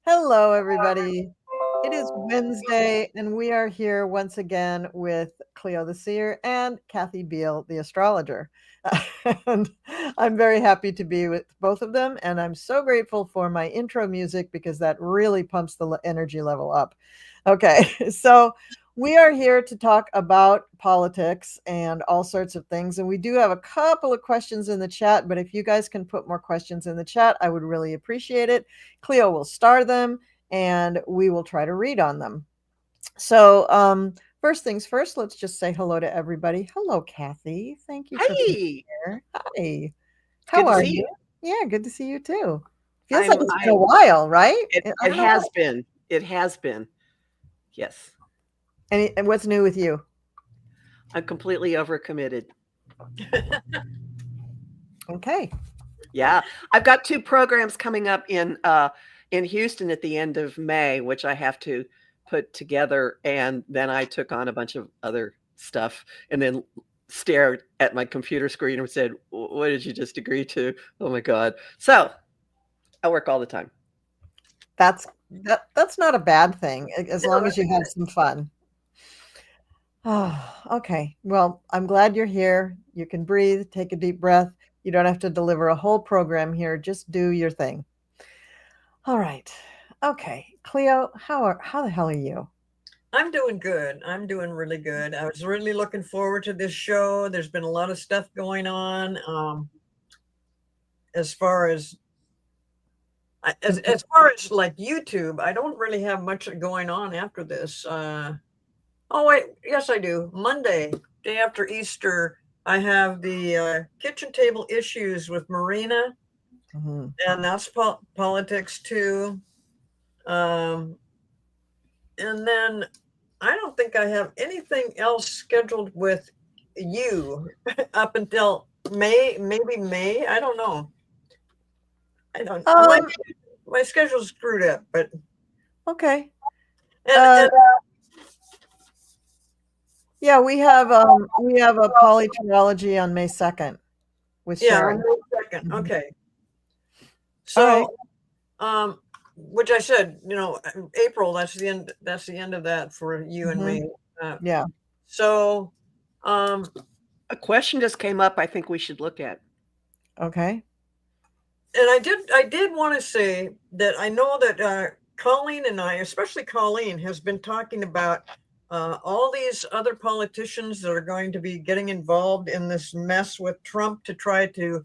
Hello, everybody. It is Wednesday, and we are here once again with Cleo the Seer and Kathy Biehl, the astrologer. And I'm very happy to be with both of them, and I'm so grateful for my intro music because that really pumps the energy level up. Okay, so we are here to talk about politics and all sorts of things, and we do have a couple of questions in the chat, but if you guys can put more questions in the chat, I would really appreciate it. Cleo will star them and we will try to read on them. So first things first, let's just say hello to everybody. Hello, Kathy. Thank you for being here. Hi. How are you? Yeah, good to see you too. Feels like it's been a while, right? It has been. It has been. Yes. And what's new with you? I'm completely overcommitted. Okay. Yeah. I've got 2 programs coming up in Houston at the end of May, which I have to put together. And then I took on a bunch of other stuff and then stared at my computer screen and said, what did you just agree to? Oh my God. So I work all the time. That's not a bad thing, as long as you have some fun. Oh, okay. Well, I'm glad you're here. You can breathe, take a deep breath. You don't have to deliver a whole program here. Just do your thing. All right. Okay. Cleo, how the hell are you? I'm doing good. I'm doing really good. I was really looking forward to this show. There's been a lot of stuff going on. As far as like YouTube, I don't really have much going on after this. Oh wait, yes I do. Monday, day after Easter, I have the kitchen table issues with Marina, and that's politics too. And then I don't think I have anything else scheduled with you up until May, maybe May. I don't know. I don't know. My schedule's screwed up, but okay. Yeah, we have a PoliTarology on May 2nd with Sharon. On May 2nd. Okay. So, which I said, April, that's the end of that for you and me. Yeah. So, a question just came up I think we should look at. Okay. And I did want to say that I know that Colleen and I, especially Colleen, has been talking about all these other politicians that are going to be getting involved in this mess with Trump to try to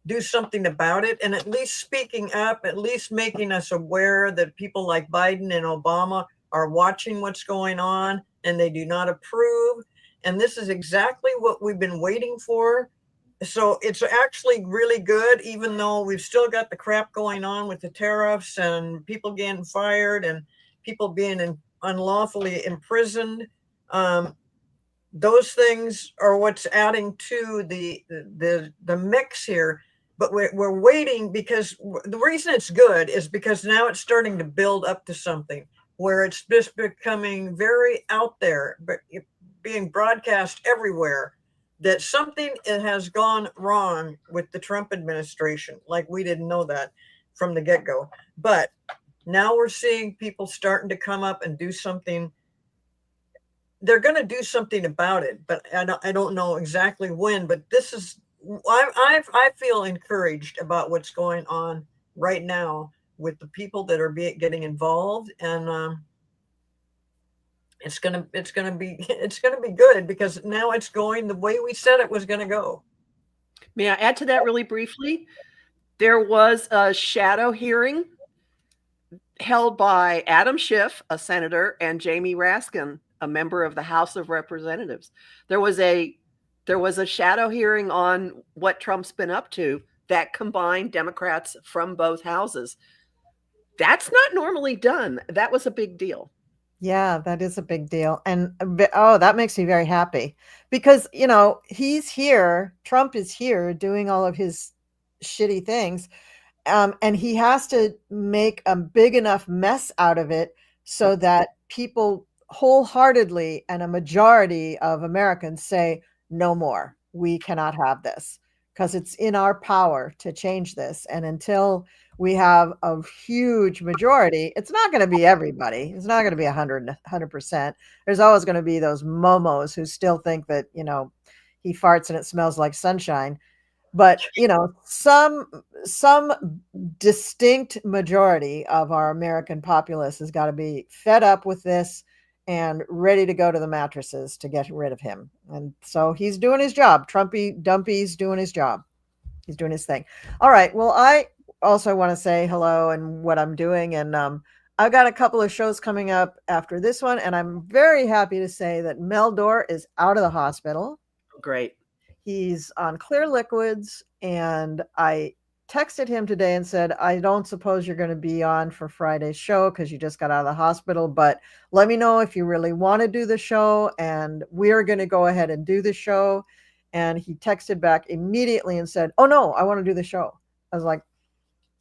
do something about it, and at least speaking up, at least making us aware that people like Biden and Obama are watching what's going on and they do not approve. And this is exactly what we've been waiting for. So it's actually really good, even though we've still got the crap going on with the tariffs and people getting fired and people being unlawfully imprisoned. Those things are what's adding to the mix here. But we're waiting because the reason it's good is because now it's starting to build up to something where it's just becoming very out there, but being broadcast everywhere, that something has gone wrong with the Trump administration. Like, we didn't know that from the get-go. But now we're seeing people starting to come up and do something. They're going to do something about it, but I don't know exactly when. But this is, I feel encouraged about what's going on right now with the people that are getting involved, and it's gonna be good because now it's going the way we said it was going to go. May I add to that really briefly? There was a shadow hearing held by Adam Schiff, a senator, and Jamie Raskin, a member of the House of Representatives. There was a shadow hearing on what Trump's been up to that combined Democrats from both houses. That's not normally done. That was a big deal. Yeah, that is a big deal. And that makes me very happy because, he's here. Trump is here doing all of his shitty things. And he has to make a big enough mess out of it so that people wholeheartedly and a majority of Americans say, no more. We cannot have this because it's in our power to change this. And until we have a huge majority. It's not going to be everybody. It's not going to be 100%. There's always going to be those momos who still think that, he farts and it smells like sunshine. But, some distinct majority of our American populace has got to be fed up with this and ready to go to the mattresses to get rid of him. And so he's doing his job. Trumpy Dumpy's doing his job. He's doing his thing. All right. Well, I also want to say hello and what I'm doing. And I've got a couple of shows coming up after this one. And I'm very happy to say that Meldor is out of the hospital. Great. He's on clear liquids. And I texted him today and said, I don't suppose you're going to be on for Friday's show because you just got out of the hospital, but let me know if you really want to do the show. And we're going to go ahead and do the show. And he texted back immediately and said, oh no, I want to do the show. I was like,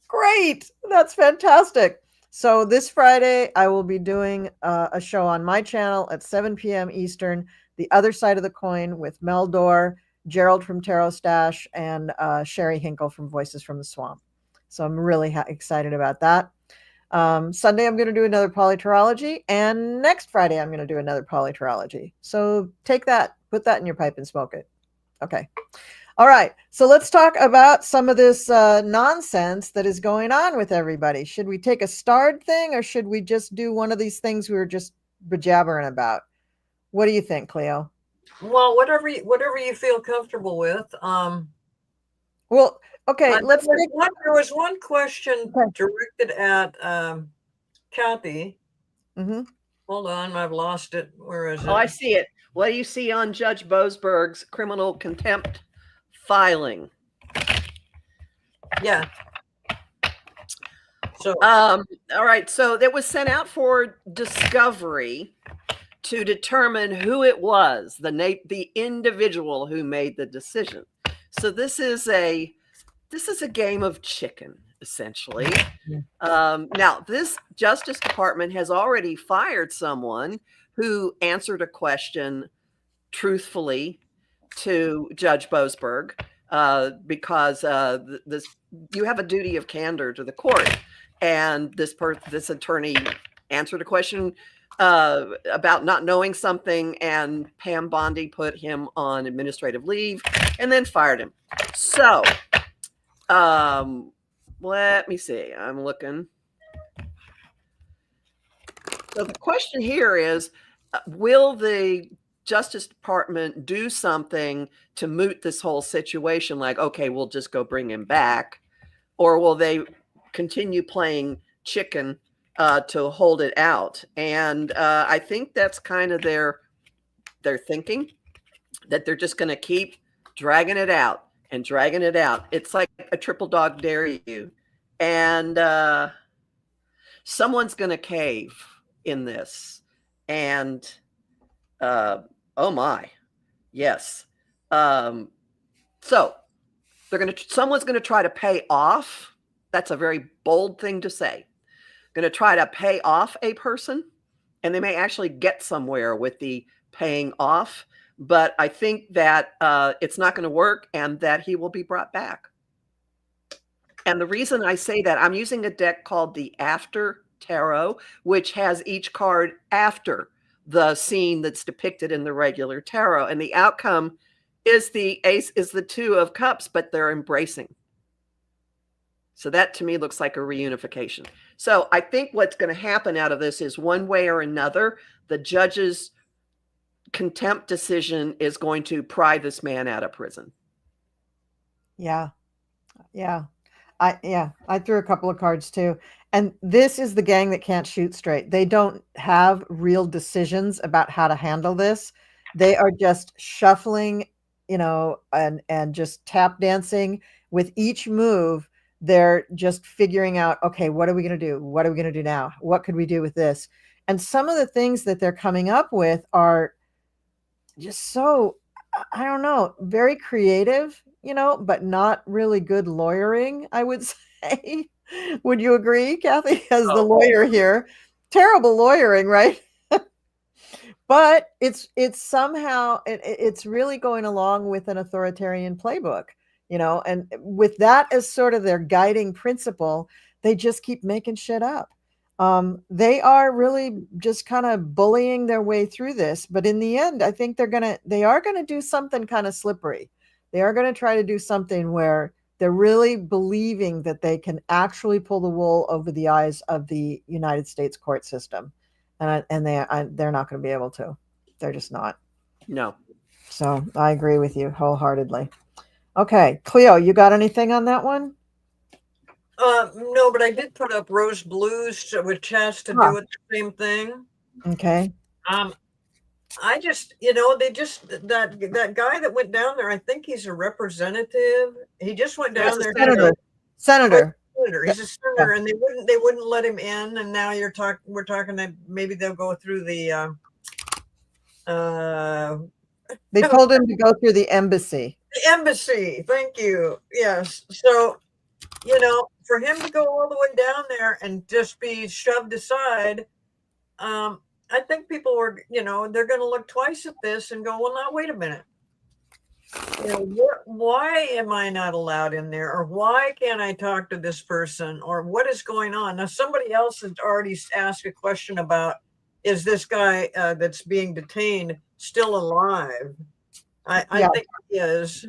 great. That's fantastic. So this Friday, I will be doing a show on my channel at 7 p.m. Eastern, The Other Side of the Coin with Meldor, Gerald from Tarot Stash, and Sherry Hinkle from Voices from the Swamp. So I'm really excited about that. Sunday, I'm going to do another PoliTarology, and next Friday, I'm going to do another PoliTarology. So take that, put that in your pipe and smoke it. Okay. All right. So let's talk about some of this nonsense that is going on with everybody. Should we take a starred thing, or should we just do one of these things we were just bejabbering about? What do you think, Cleo? Well, whatever you feel comfortable with. Well, okay, there was one question directed at Kathy. Mm-hmm. Hold on, I've lost it. Where is it? Oh, I see it. What do you see on Judge Boasberg's criminal contempt filing? Yeah. So all right. So that was sent out for discovery to determine who it was, the individual who made the decision. So this is a game of chicken, essentially. Now, this Justice Department has already fired someone who answered a question truthfully to Judge Boasberg because you have a duty of candor to the court, and this attorney answered a question about not knowing something, and Pam Bondi put him on administrative leave and then fired him. So, let me see. I'm looking. So the question here is, will the Justice Department do something to moot this whole situation? Like, okay, we'll just go bring him back, or will they continue playing chicken to hold it out? And I think that's kind of their thinking, that they're just going to keep dragging it out and dragging it out. It's like a triple dog dare you, and someone's going to cave in this. And oh my, yes. So someone's going to try to pay off. That's a very bold thing to say. Going to try to pay off a person, and they may actually get somewhere with the paying off, but I think that it's not going to work, and that he will be brought back. And the reason I say that, I'm using a deck called the After Tarot, which has each card after the scene that's depicted in the regular tarot, and the outcome is the Two of Cups, but they're embracing. So that to me looks like a reunification. So I think what's going to happen out of this is, one way or another, the judge's contempt decision is going to pry this man out of prison. Yeah. I threw a couple of cards too. And this is the gang that can't shoot straight. They don't have real decisions about how to handle this. They are just shuffling, and just tap dancing with each move. They're just figuring out, okay, what are we going to do? What are we going to do now? What could we do with this? And some of the things that they're coming up with are just so, I don't know, very creative, but not really good lawyering, I would say. Would you agree, Kathy, as the lawyer here? Terrible lawyering, right? But it's somehow, it's really going along with an authoritarian playbook, and with that as sort of their guiding principle, they just keep making shit up. They are really just kind of bullying their way through this. But in the end, I think they are going to do something kind of slippery. They are going to try to do something where they're really believing that they can actually pull the wool over the eyes of the United States court system. And they're not going to be able to. They're just not. No. So I agree with you wholeheartedly. Okay, Cleo, you got anything on that one? No, but I did put up Rose Blues, which has to do with the same thing. Okay. I just, that guy that went down there, I think he's a representative. He just went down there. Senator. He's a senator, and they wouldn't let him in. And now we're talking that maybe they'll go through the. They told him to go through the embassy. The embassy. Thank you. Yes. So, for him to go all the way down there and just be shoved aside, I think people were, they're going to look twice at this and go, well, now, wait a minute. Why am I not allowed in there? Or why can't I talk to this person? Or what is going on? Now, somebody else has already asked a question about, is this guy that's being detained still alive? I think he is.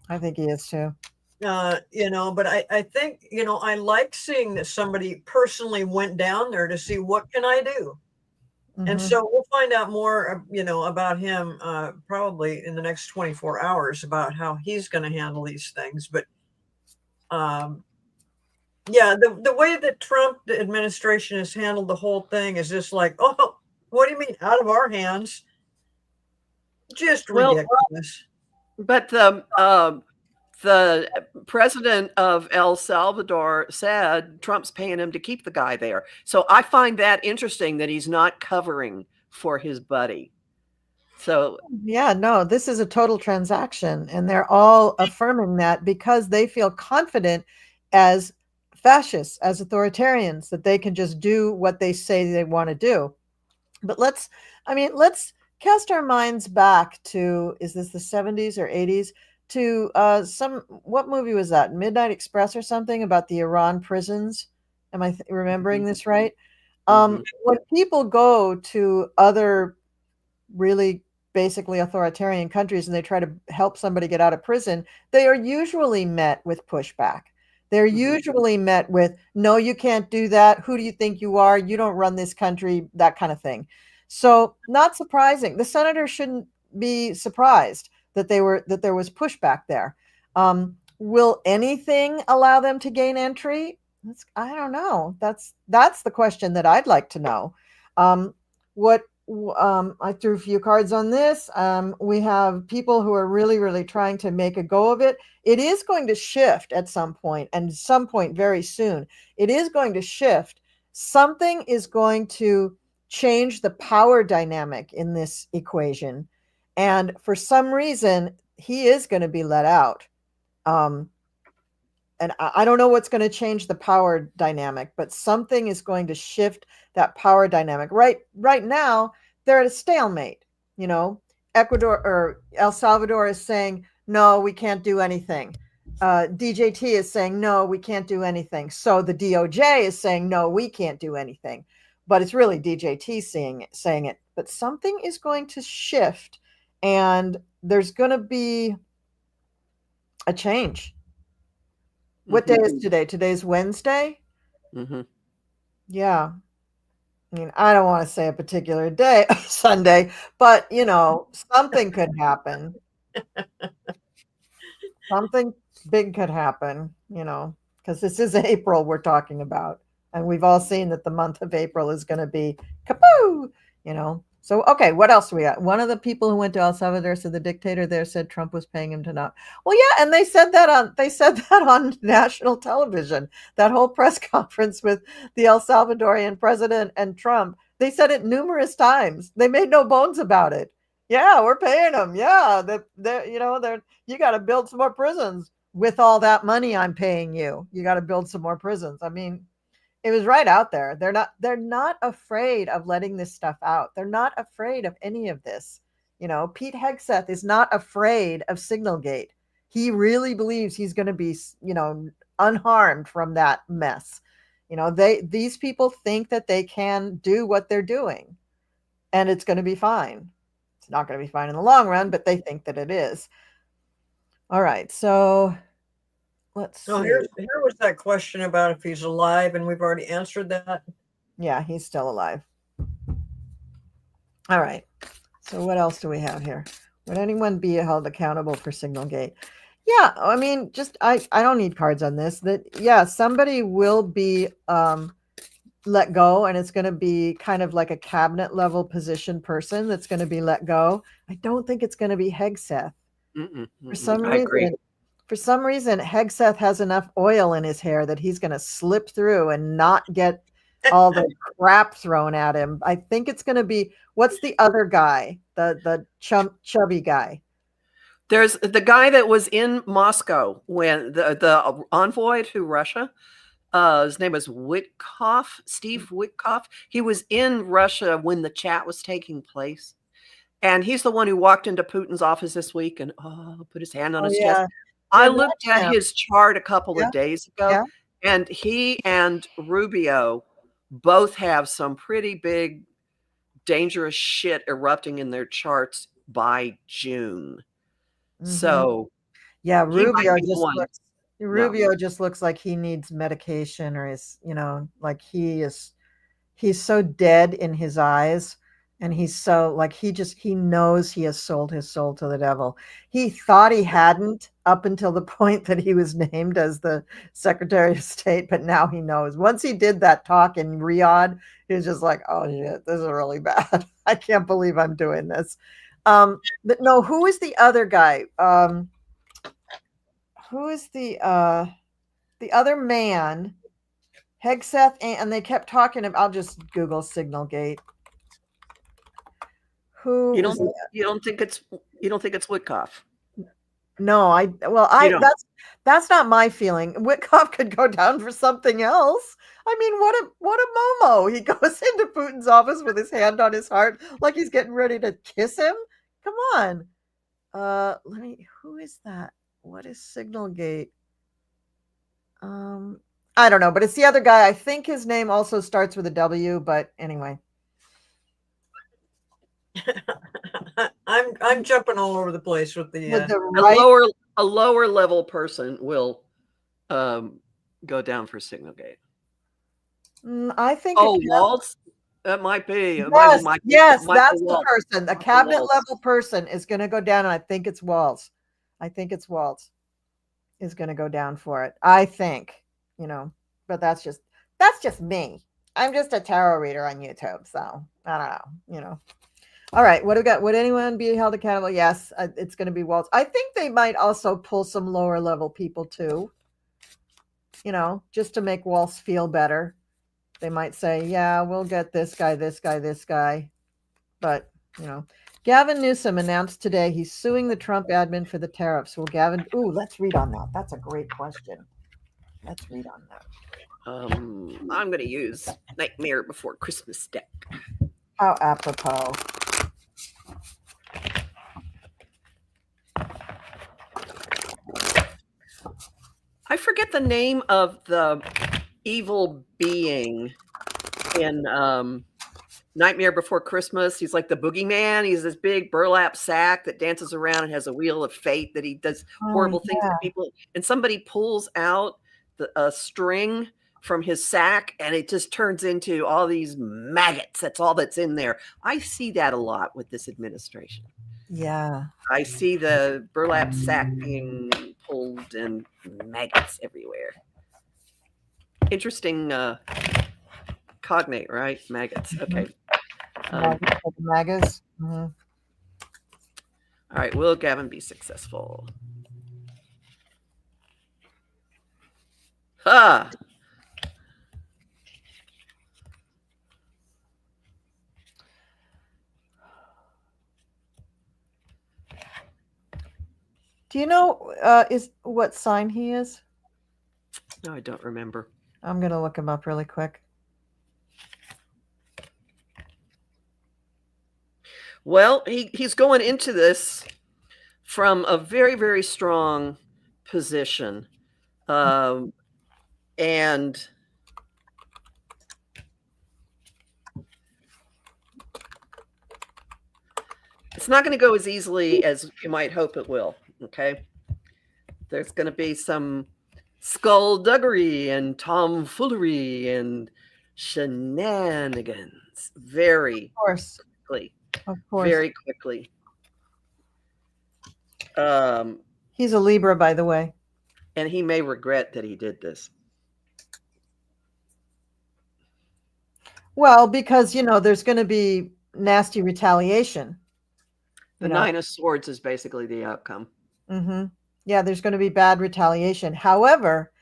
I think he is too. But I think, I like seeing that somebody personally went down there to see what can I do. Mm-hmm. And so we'll find out more, about him probably in the next 24 hours about how he's going to handle these things. But the way that Trump administration has handled the whole thing is just like, oh, what do you mean out of our hands? Just ridiculous. But the president of El Salvador said Trump's paying him to keep the guy there. So I find that interesting that he's not covering for his buddy. So yeah, no, this is a total transaction, and they're all affirming that because they feel confident as fascists, as authoritarians, that they can just do what they say they want to do. But let's cast our minds back to, is this the 70s or 80s? To what movie was that? Midnight Express or something about the Iran prisons? Am I remembering this right? When people go to other really basically authoritarian countries and they try to help somebody get out of prison, they are usually met with pushback. They're usually met with, no, you can't do that. Who do you think you are? You don't run this country, that kind of thing. So not surprising. The senator shouldn't be surprised that there was pushback there. Will anything allow them to gain entry? I don't know. That's the question that I'd like to know. I threw a few cards on this. We have people who are really, really trying to make a go of it. It is going to shift at some point, and some point very soon. It is going to shift. Something is going to change the power dynamic in this equation. And for some reason, he is going to be let out. And I don't know what's going to change the power dynamic, but something is going to shift that power dynamic. Right now, they're at a stalemate. Ecuador or El Salvador is saying, no, we can't do anything. DJT is saying, no, we can't do anything. So the DOJ is saying, no, we can't do anything. But it's really DJT saying it. But something is going to shift. And there's going to be a change. What day is today? Today's Wednesday? Yeah. I mean, I don't want to say a particular day, Sunday, but, something could happen. Something big could happen, because this is April we're talking about. And we've all seen that the month of April is going to be kapoo, So, okay, what else do we got? One of the people who went to El Salvador said the dictator there said Trump was paying him to not. Well, yeah, and they said that on national television. That whole press conference with the El Salvadorian president and Trump. They said it numerous times. They made no bones about it. Yeah, we're paying them. Yeah, you got to build some more prisons with all that money I'm paying you. You got to build some more prisons. I mean, it was right out there. They're not afraid of letting this stuff out. They're not afraid of any of this. Pete Hegseth is not afraid of Signalgate. He really believes he's going to be, unharmed from that mess. You know, these people think that they can do what they're doing and it's going to be fine. It's not going to be fine in the long run, but they think that it is. All right. So let's see. Here was that question about if he's alive, and we've already answered that. Yeah, he's still alive. All right. So what else do we have here? Would anyone be held accountable for Signal Gate? Yeah, I mean, just I don't need cards on this. That yeah, somebody will be let go, and it's going to be kind of like a cabinet level position person that's going to be let go. I don't think it's going to be Hegseth. For some I agree. reason, for some reason, Hegseth has enough oil in his hair that he's going to slip through and not get all the crap thrown at him. I think it's going to be, what's the other guy? The chubby guy. There's the guy that was in Moscow when the envoy to Russia. His name was Witkoff, Steve Witkoff. He was in Russia when the chat was taking place. And he's the one who walked into Putin's office this week and put his hand on his chest. I looked at his chart a couple of days ago, and he and Rubio both have some pretty big, dangerous shit erupting in their charts by June. So, yeah, Rubio just looks like he needs medication, or is, you know, like he's so dead in his eyes. And he's so like, he knows he has sold his soul to the devil. He thought he hadn't up until the point that he was named as the Secretary of State. But now he knows. Once he did that talk in Riyadh, he was just like, oh shit, this is really bad. I can't believe I'm doing this. But no, who is the other guy? Who is the other man? Hegseth, and they kept talking about, I'll just Google Signal Gate. You don't think it's Witkoff? No, that's not my feeling. Witkoff could go down for something else. I mean, what a momo. He goes into Putin's office with his hand on his heart like he's getting ready to kiss him. Come on. Who is that? What is Signal Gate? I don't know, but it's the other guy. I think his name also starts with a W, but anyway. I'm jumping all over the place with the a lower level person will go down for Signal Gate. I think Waltz. That might be. Yes, that's the person. The cabinet level person is going to go down, and I think it's Waltz. I think it's Waltz is going to go down for it. I think, you know, but that's just me. I'm just a tarot reader on YouTube, so I don't know, you know. All right, what do we got? Would anyone be held accountable? Yes, it's going to be Waltz. I think they might also pull some lower level people too, you know, just to make Waltz feel better. They might say, yeah, we'll get this guy, this guy, this guy. But, you know, Gavin Newsom announced today he's suing the Trump admin for the tariffs. Will Gavin, let's read on that. That's a great question. Let's read on that. I'm going to use Nightmare Before Christmas deck. How apropos. I forget the name of the evil being in Nightmare Before Christmas. He's like the boogeyman. He's this big burlap sack that dances around and has a wheel of fate that he does horrible things to people. And somebody pulls out a string from his sack and it just turns into all these maggots. That's all that's in there. I see that a lot with this administration. Yeah. I see the burlap sack being pulled and maggots everywhere. Interesting cognate, right? Maggots. Okay. Maggots. Mm-hmm. All right. Will Gavin be successful? Ha! Do you know is what sign he is? No, I don't remember. I'm going to look him up really quick. Well, he's going into this from a very, very strong position. And it's not going to go as easily as you might hope it will. Okay. There's going to be some skullduggery and tomfoolery and shenanigans very quickly. Of course. Very quickly. He's a Libra, by the way. And he may regret that he did this. Well, because, there's going to be nasty retaliation. The Nine of Swords is basically the outcome. Mm-hmm. Yeah, there's going to be bad retaliation. However,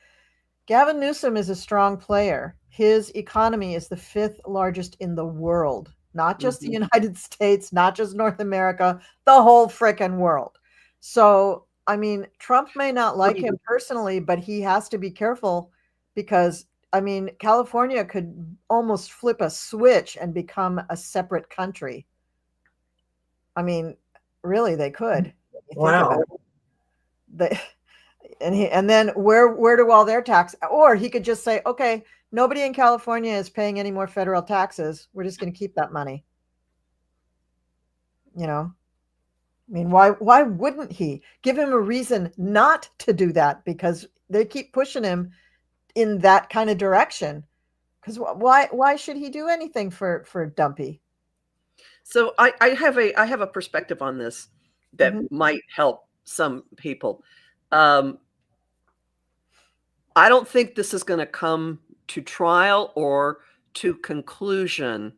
Gavin Newsom is a strong player. His economy is the 5th largest in the world, not just the United States, not just North America, the whole frickin' world. So, I mean, Trump may not like him personally, but he has to be careful because, I mean, California could almost flip a switch and become a separate country. I mean, really, they could. Wow. And then where do all their tax? Or he could just say, okay, nobody in California is paying any more federal taxes. We're just going to keep that money. I mean, why wouldn't he give him a reason not to do that? Because they keep pushing him in that kind of direction. Because why should he do anything for Dumpy? So I have a perspective on this that might help some people. I don't think this is going to come to trial or to conclusion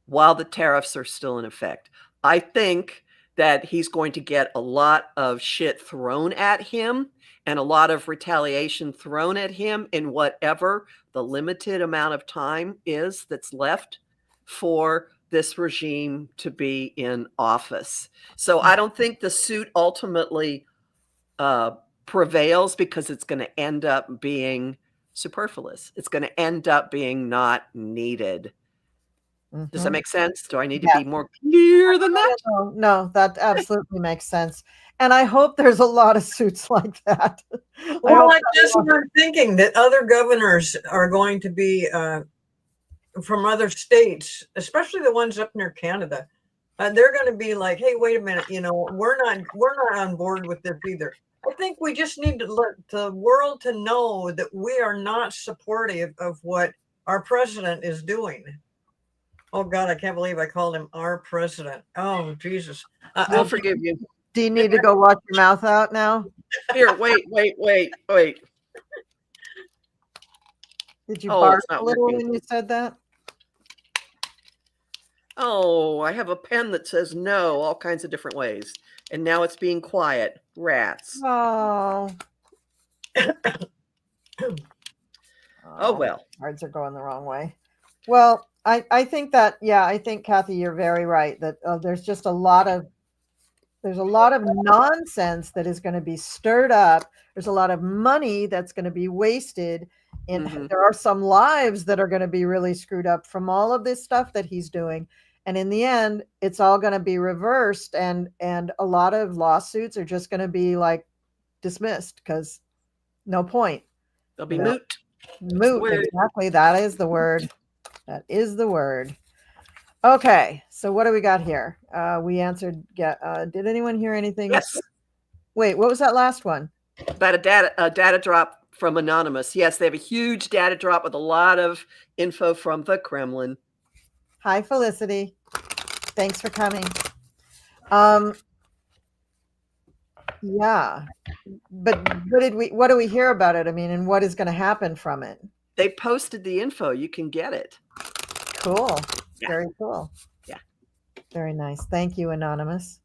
while the tariffs are still in effect. I think that he's going to get a lot of shit thrown at him and a lot of retaliation thrown at him in whatever the limited amount of time is that's left for this regime to be in office. So I don't think the suit ultimately prevails because it's going to end up being superfluous. It's going to end up being not needed. Does that make sense? Do I need to be more clear than that? No, that absolutely makes sense. And I hope there's a lot of suits like that. Well, that's just what I'm thinking, that other governors are going to be from other states, especially the ones up near Canada. They're going to be like, hey, wait a minute, we're not on board with this either. I think we just need to let the world to know that we are not supportive of what our president is doing. Oh God, I can't believe I called him our president. Oh Jesus. We'll forgive you. Do you need to go wash your mouth out now? Here, wait. Did you bark a little when you said that? Oh, I have a pen that says no all kinds of different ways. And now it's being quiet. Rats. Oh, well. Cards are going the wrong way. Well, I think that, I think, Kathy, you're very right that there's just a lot of nonsense that is going to be stirred up. There's a lot of money that's going to be wasted. And there are some lives that are going to be really screwed up from all of this stuff that he's doing. And in the end, it's all going to be reversed. And a lot of lawsuits are just going to be like dismissed because no point. They'll be moot. Moot, exactly. That is the word. That is the word. Okay, so what do we got here? We answered. Did anyone hear anything? Yes. Wait, what was that last one? About a data drop from Anonymous. Yes, they have a huge data drop with a lot of info from the Kremlin. Hi, Felicity. Thanks for coming. Yeah, but what do we hear about it? I mean, and what is going to happen from it? They posted the info. You can get it. Cool. Yeah. Very cool. Yeah. Very nice. Thank you, Anonymous.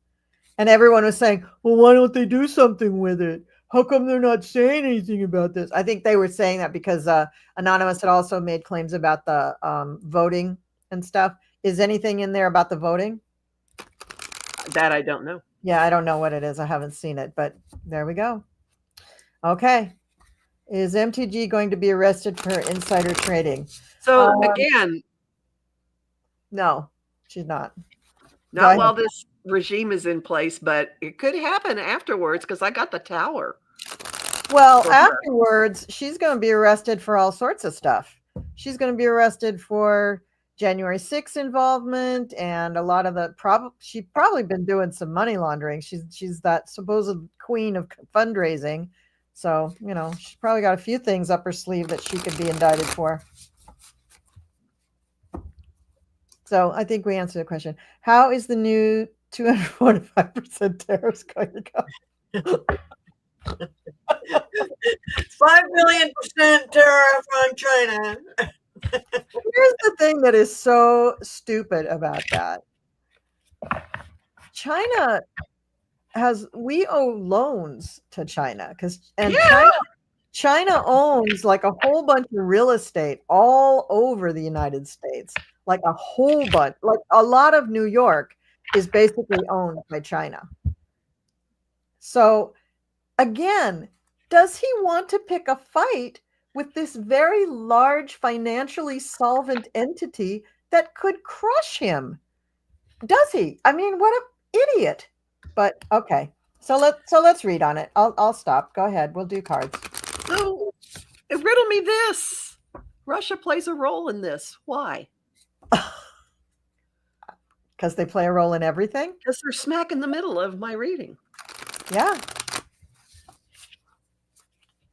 And everyone was saying, well, why don't they do something with it? How come they're not saying anything about this? I think they were saying that because Anonymous had also made claims about the voting and stuff. Is anything in there about the voting? That I don't know. Yeah, I don't know what it is. I haven't seen it, but there we go. Okay. Is MTG going to be arrested for insider trading? So again, no, she's not. Not while this regime is in place, but it could happen afterwards because I got the tower. Well, afterwards, she's going to be arrested for all sorts of stuff. She's going to be arrested for January 6th involvement and a lot of the she's probably been doing some money laundering. She's that supposed queen of fundraising. So, you know, she's probably got a few things up her sleeve that she could be indicted for. So I think we answered the question. How is the new 245% tariffs going to go? 5,000,000% tariff on China. Here's the thing that is so stupid about that. China we owe loans to China China owns like a whole bunch of real estate all over the United States, like a whole bunch, like a lot of New York is basically owned by China. So again, does he want to pick a fight with this very large, financially solvent entity that could crush him? Does he? I mean, what an idiot. But okay. So let's read on it. I'll stop. Go ahead. We'll do cards. So, riddle me this. Russia plays a role in this. Why? Because they play a role in everything? Because they're smack in the middle of my reading. Yeah.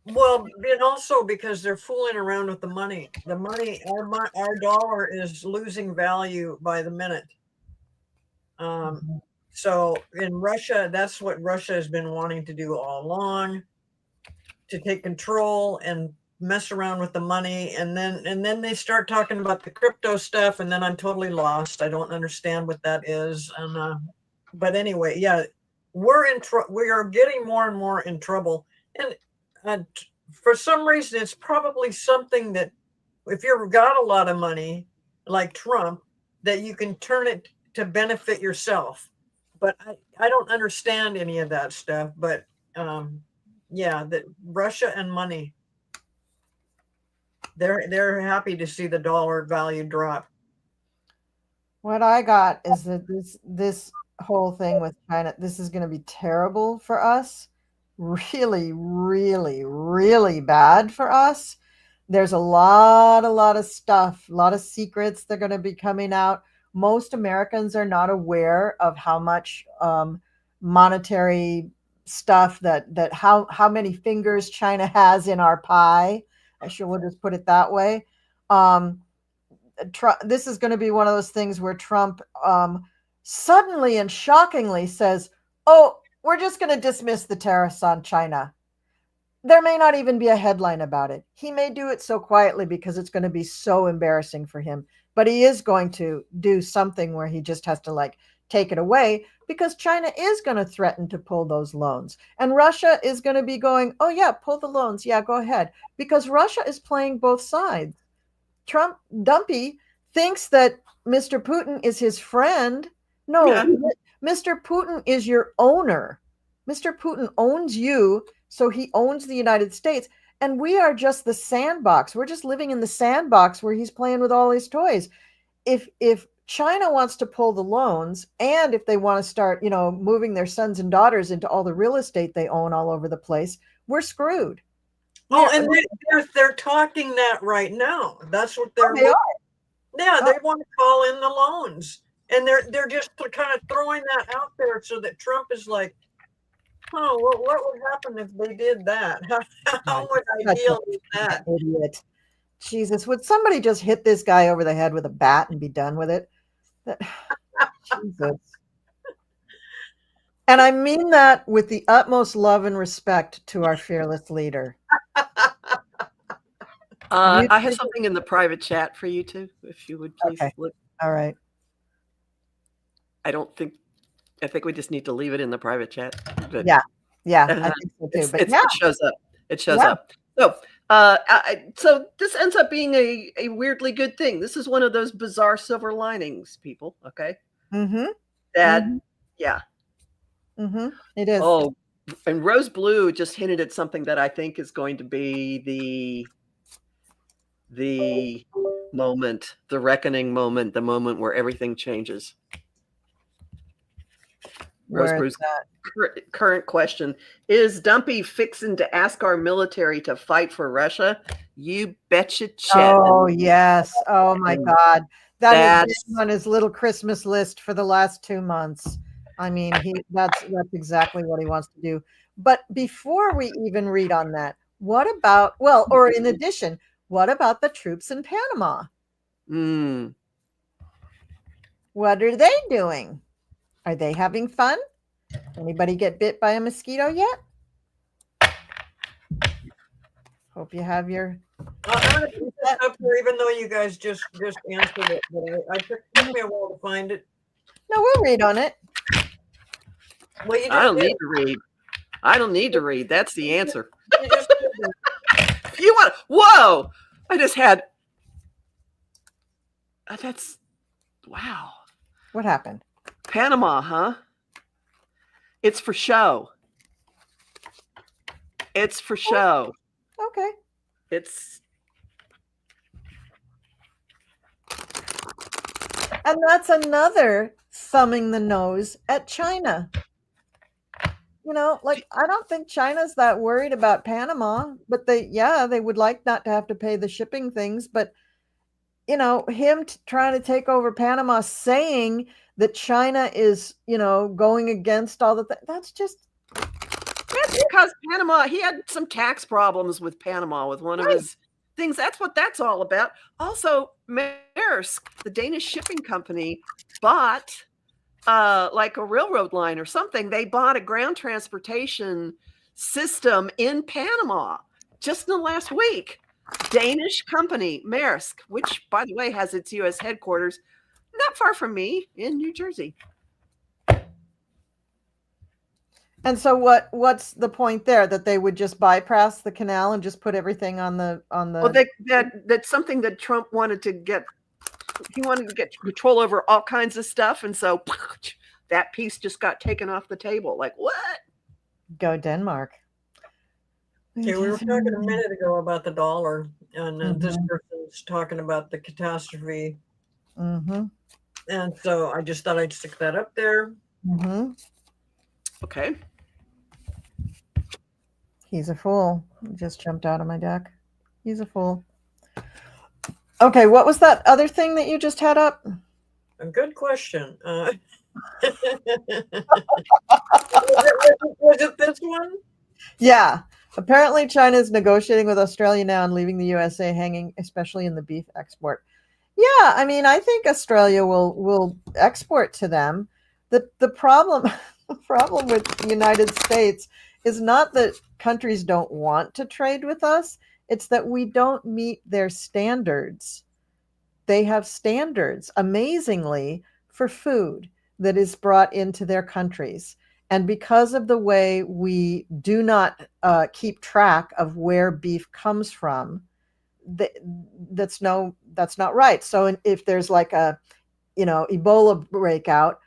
Well, and also because they're fooling around with the money. The money, our dollar is losing value by the minute. So in Russia, that's what Russia has been wanting to do all along, to take control and mess around with the money. And then they start talking about the crypto stuff, and then I'm totally lost. I don't understand what that is. And but anyway, yeah, we are getting more and more in trouble. And for some reason, it's probably something that if you've got a lot of money, like Trump, that you can turn it to benefit yourself. But I don't understand any of that stuff. But yeah, that Russia and money, they're happy to see the dollar value drop. What I got is that this whole thing with China, this is going to be terrible for us. Really, really, really bad for us. There's a lot of stuff, a lot of secrets that are going to be coming out. Most Americans are not aware of how much monetary stuff that how many fingers China has in our pie. We'll just put it that way. This is going to be one of those things where Trump suddenly and shockingly says, "Oh, we're just going to dismiss the tariffs on China." There may not even be a headline about it. He may do it so quietly because it's going to be so embarrassing for him. But he is going to do something where he just has to like take it away, because China is going to threaten to pull those loans. And Russia is going to be going, "Oh yeah, pull the loans. Yeah, go ahead." Because Russia is playing both sides. Trump Dumpy thinks that Mr. Putin is his friend. No, yeah. Mr. Putin is your owner. Mr. Putin owns you, so he owns the United States. And we are just the sandbox. We're just living in the sandbox where he's playing with all his toys. If China wants to pull the loans, and if they want to start, moving their sons and daughters into all the real estate they own all over the place, we're screwed. Oh, and they're talking that right now. That's what they're. They are. Yeah, they want to call in the loans, and they're just kind of throwing that out there so that Trump is like, "Oh, what would happen if they did that? How much ideal is that?" Idiot. Jesus, would somebody just hit this guy over the head with a bat and be done with it? Jesus. And I mean that with the utmost love and respect to our fearless leader. I have something in the private chat for you too, if you would please look. All right. I think we just need to leave it in the private chat. But, yeah, I think so too. But it shows up. It shows up. So, so this ends up being a weirdly good thing. This is one of those bizarre silver linings, people. Okay. Mm-hmm. Yeah. Mm-hmm. It is. Oh, and Rose Blue just hinted at something that I think is going to be the moment, the reckoning moment, the moment where everything changes. Where is Rosebrews that? current question: is Dumpy fixing to ask our military to fight for Russia? You betcha, Chet. Oh, yes. Oh, my God. That has been on his little Christmas list for the last 2 months. I mean, that's exactly what he wants to do. But before we even read on that, what about, well, or in addition, what about the troops in Panama? What are they doing? Are they having fun? Anybody get bit by a mosquito yet? Hope you have your. I'm going to put this up here, even though you guys just answered it, but it took me a while to find it. No, we'll read on it. Well, you just I don't need to read. I don't need to read. That's the answer. You just You want? Whoa! I just had. That's wow. What happened? Panama, huh? It's for show. It's for show. Okay. And that's another thumbing the nose at China. You know, like, I don't think China's that worried about Panama, but they would like not to have to pay the shipping things. But, you know, him trying to take over Panama, saying that China is, you know, going against all the that's because Panama, he had some tax problems with Panama with one of his things. That's what that's all about. Also, Maersk, the Danish shipping company, bought like a railroad line or something. They bought a ground transportation system in Panama just in the last week. Danish company, Maersk, which, by the way, has its U.S. headquarters not far from me in New Jersey. And so what's the point there? That they would just bypass the canal and just put everything on the Well, that's something that Trump wanted to get. He wanted to get control over all kinds of stuff, and so that piece just got taken off the table. Like, what? Go Denmark. Okay, we were talking a minute ago about the dollar, and this person's talking about the catastrophe. And so I just thought I'd stick that up there. Okay. He's a fool. He just jumped out of my deck. He's a fool. Okay, what was that other thing that you just had up? A good question. Was it this one? Yeah. Apparently, China is negotiating with Australia now and leaving the USA hanging, especially in the beef export. Yeah, I mean, I think Australia will export to them. The problem with the United States is not that countries don't want to trade with us. It's that we don't meet their standards. They have standards, amazingly, for food that is brought into their countries. And because of the way we do not keep track of where beef comes from, that's not right. So if there's like a, Ebola breakout,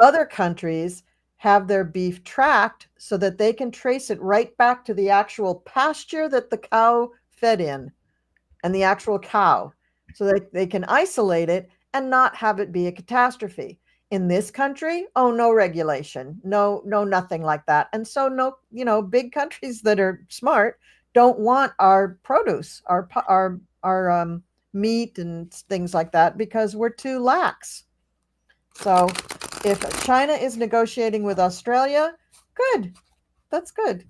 other countries have their beef tracked so that they can trace it right back to the actual pasture that the cow fed in and the actual cow, so that they can isolate it and not have it be a catastrophe. In this country, no regulation, no nothing like that. And so no, big countries that are smart don't want our produce, our meat and things like that, because we're too lax. So if China is negotiating with Australia, good. That's good.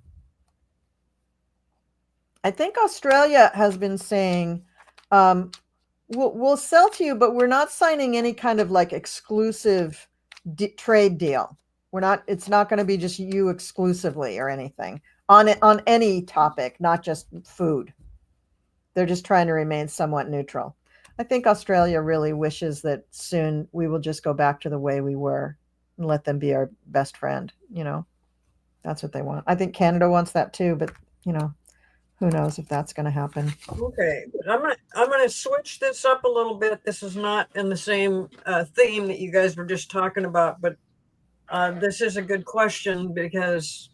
I think Australia has been saying, we'll sell to you, but we're not signing any kind of like exclusive trade deal. It's not going to be just you exclusively or anything on any topic, not just food. They're just trying to remain somewhat neutral. I think Australia really wishes that soon we will just go back to the way we were and let them be our best friend. That's what they want. I think Canada wants that too, but who knows if that's going to happen. Okay, I'm gonna switch this up a little bit. This is not in the same theme that you guys were just talking about, but this is a good question because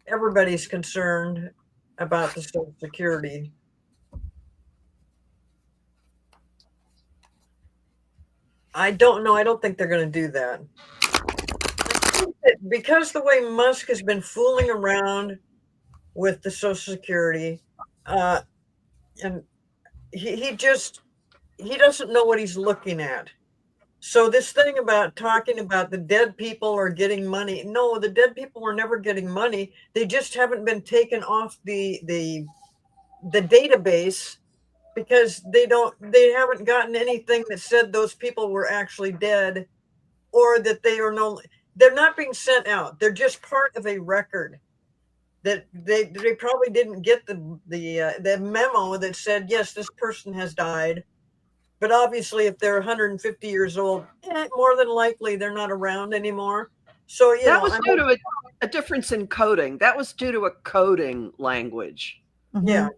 everybody's concerned about the Social Security. I don't know. I don't think they're going to do that. because the way Musk has been fooling around with the Social Security, and he doesn't know what he's looking at. So this thing about talking about the dead people are getting money, no, the dead people were never getting money. They just haven't been taken off the database because they haven't gotten anything that said those people were actually dead, or that they're not being sent out. They're just part of a record that they probably didn't get the memo that said, yes, this person has died. But obviously, if they're 150 years old, more than likely they're not around anymore. So, that was due to a difference in coding. That was due to a coding language. Yeah.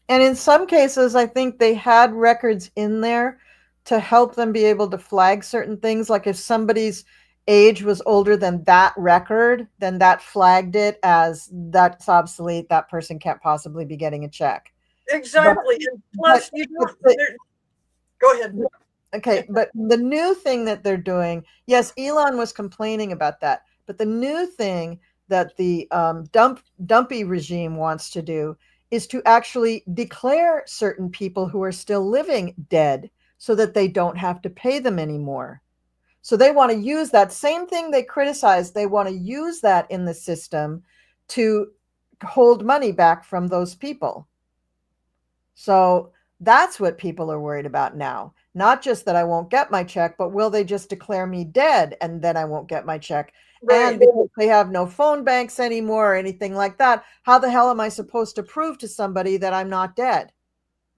And in some cases, I think they had records in there to help them be able to flag certain things. Like if somebody's age was older than that record, then that flagged it as that's obsolete. That person can't possibly be getting a check. Exactly. And plus, go ahead. Okay, but the new thing that they're doing, yes, Elon was complaining about that, but the new thing that the dumpy regime wants to do is to actually declare certain people who are still living dead so that they don't have to pay them anymore. So they want to use that same thing they criticize. They want to use that in the system to hold money back from those people. So that's what people are worried about now. Not just that I won't get my check, but will they just declare me dead and then I won't get my check? Right. And because they have no phone banks anymore or anything like that, how the hell am I supposed to prove to somebody that I'm not dead?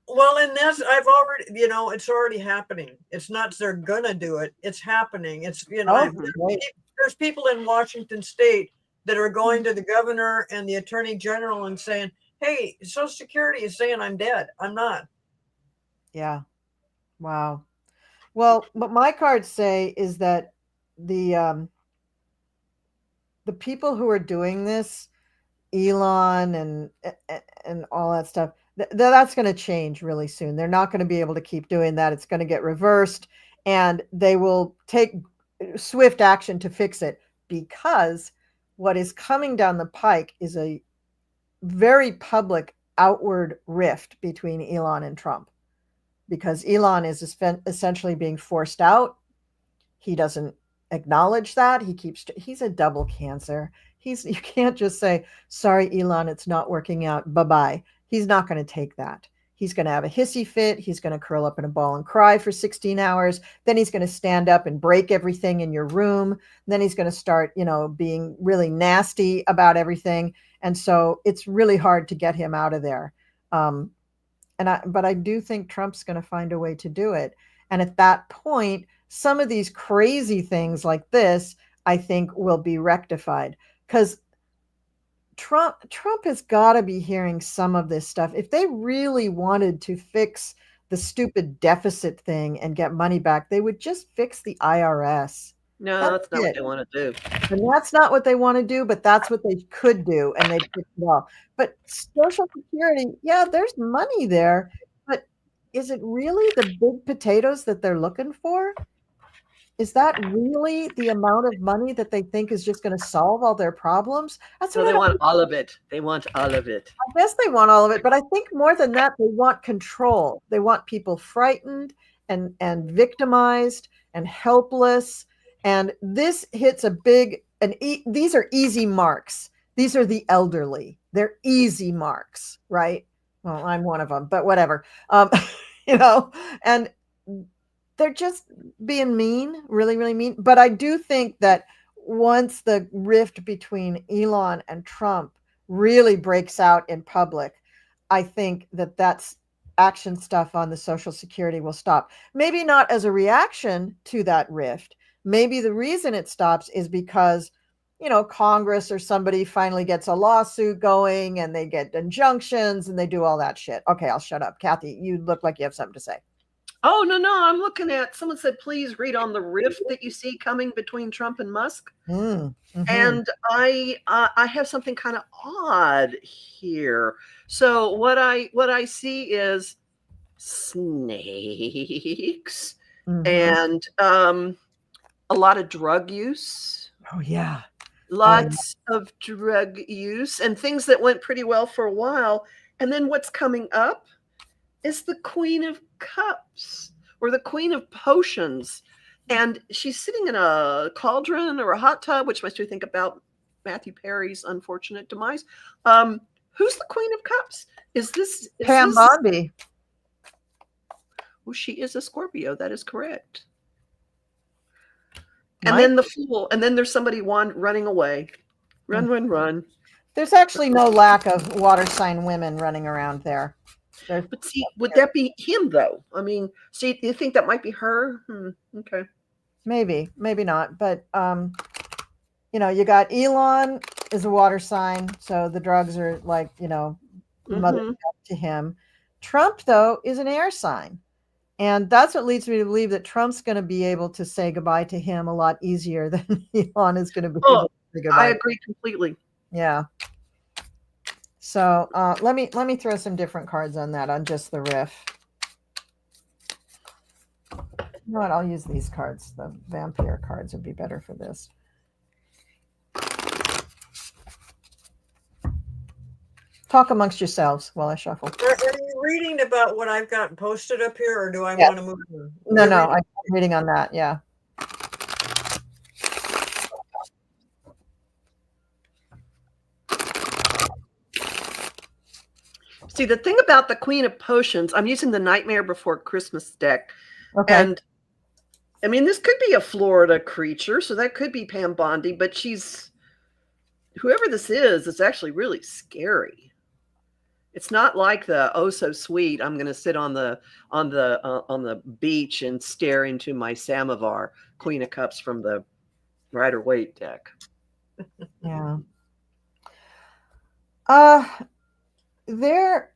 Well, and I've already, it's already happening. It's not they're gonna do it. It's happening. It's, there's people in Washington State that are going to the governor and the attorney general and saying, hey, Social Security is saying I'm dead. I'm not. Yeah. Wow. Well, what my cards say is that the people who are doing this, Elon and all that stuff, that's going to change really soon. They're not going to be able to keep doing that. It's going to get reversed, and they will take swift action to fix it, because what is coming down the pike is a very public outward rift between Elon and Trump, because Elon is essentially being forced out. He doesn't acknowledge that. He's a double cancer. You can't just say, sorry, Elon, it's not working out. Bye-bye. He's not going to take that. He's going to have a hissy fit. He's going to curl up in a ball and cry for 16 hours. Then he's going to stand up and break everything in your room. Then he's going to start, being really nasty about everything. And so it's really hard to get him out of there. But I do think Trump's going to find a way to do it. And at that point, some of these crazy things like this, I think, will be rectified, because Trump has got to be hearing some of this stuff. If they really wanted to fix the stupid deficit thing and get money back, they would just fix the IRS. No, that's not what they want to do. And that's not what they want to do, but that's what they could do, and they pick it off. But Social Security, yeah, there's money there, but is it really the big potatoes that they're looking for? Is that really the amount of money that they think is just going to solve all their problems? That's what they want. All of it. They want all of it. I guess they want all of it, but I think more than that, they want control. They want people frightened and victimized and helpless. And this hits these are easy marks. These are the elderly. They're easy marks, right? Well, I'm one of them, but whatever. And they're just being mean, really, really mean. But I do think that once the rift between Elon and Trump really breaks out in public, I think that that's action stuff on the Social Security will stop. Maybe not as a reaction to that rift. Maybe the reason it stops is because, Congress or somebody finally gets a lawsuit going and they get injunctions and they do all that shit. Okay, I'll shut up. Kathy, you look like you have something to say. Oh, no. I'm looking at, someone said, please read on the rift that you see coming between Trump and Musk. Mm-hmm. And I have something kind of odd here. So what I see is snakes, and a lot of drug use, Oh, yeah. Lots of drug use and things that went pretty well for a while. And then what's coming up is the Queen of Cups or the Queen of Potions. And she's sitting in a cauldron or a hot tub, which makes me think about Matthew Perry's unfortunate demise. Who's the Queen of Cups? Is this Pam Bondi? Oh, she is a Scorpio. That is correct. And then the Fool, and then there's somebody running away. Run. There's actually no lack of water sign women running around there. But see, would that be him though? I mean, see, you think that might be her? Okay. Maybe not. But you know, you got Elon is a water sign, so the drugs are like, you know, mother to him. Trump though is an air sign. And that's what leads me to believe that Trump's going to be able to say goodbye to him a lot easier than Elon is going to be able to say goodbye. I agree completely. Yeah. So let me throw some different cards on that, on just the riff. You know what? I'll use these cards. The vampire cards would be better for this. Talk amongst yourselves while I shuffle. Are you reading about what I've got posted up here, or do I want to move on? No, I'm reading on that. Yeah. See, the thing about the Queen of Potions, I'm using the Nightmare Before Christmas deck. Okay. And I mean, this could be a Florida creature, so that could be Pam Bondi, but whoever this is, it's actually really scary. It's not like the oh so sweet, I'm going to sit on the beach and stare into my samovar, Queen of Cups from the Rider-Waite deck. Yeah. Their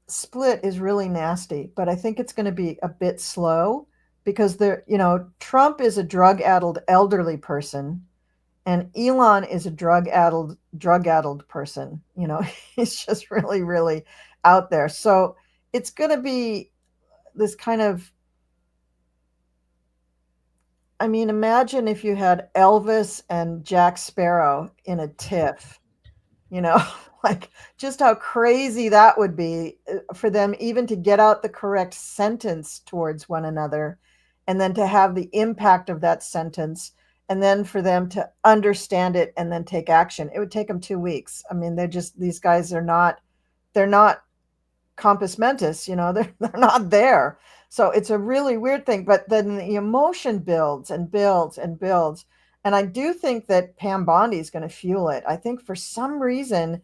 split is really nasty, but I think it's going to be a bit slow because Trump is a drug-addled elderly person. And Elon is a drug-addled person. You know, he's just really, really out there. So it's going to be this kind of, I mean, imagine if you had Elvis and Jack Sparrow in a tiff, you know, like just how crazy that would be for them even to get out the correct sentence towards one another, and then to have the impact of that sentence, and then for them to understand it and then take action. It would take them 2 weeks. I mean, these guys are not, they're not compos mentis, you know, they're not there. So it's a really weird thing, but then the emotion builds and builds and builds. And I do think that Pam Bondi is going to fuel it. I think for some reason,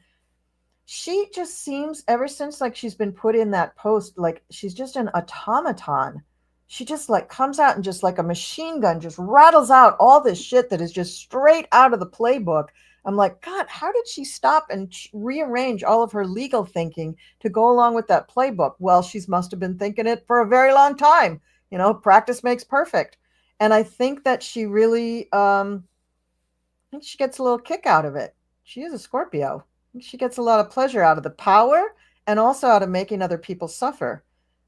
she just seems, ever since like she's been put in that post, like she's just an automaton. She just like comes out and just like a machine gun just rattles out all this shit that is just straight out of the playbook. I'm like, God, how did she stop and rearrange all of her legal thinking to go along with that playbook? Well, she must have been thinking it for a very long time. You know, practice makes perfect. And I think that she really, I think she gets a little kick out of it. She is a Scorpio. She gets a lot of pleasure out of the power and also out of making other people suffer.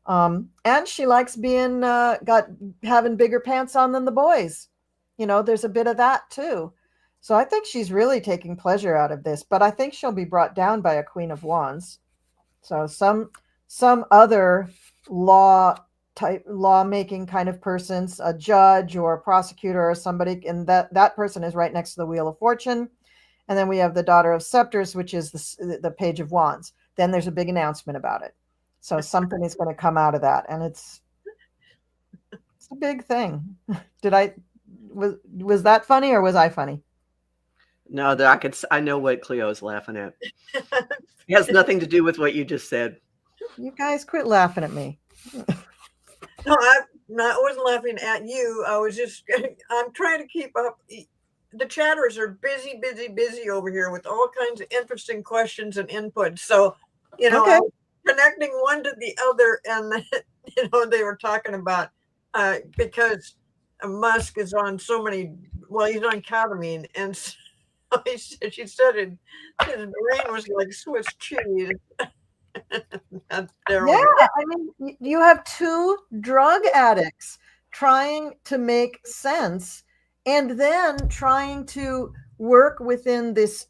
And she likes being, having bigger pants on than the boys. You know, there's a bit of that too. So I think she's really taking pleasure out of this, but I think she'll be brought down by a Queen of Wands. So some other lawmaking kind of persons, a judge or a prosecutor or somebody, and that person is right next to the Wheel of Fortune. And then we have the Daughter of Scepters, which is the Page of Wands. Then there's a big announcement about it. So something is going to come out of that, and it's a big thing. Was that funny, or was I funny? No, I know what Cleo is laughing at. It has nothing to do with what you just said. You guys quit laughing at me. No, I wasn't laughing at you. I'm trying to keep up. The chatters are busy over here with all kinds of interesting questions and input. So, you know, okay. Connecting one to the other, and you know, they were talking about because Musk is on so many. Well, he's on ketamine, and so she said his brain was like Swiss cheese. Yeah, I mean, you have two drug addicts trying to make sense and then trying to work within this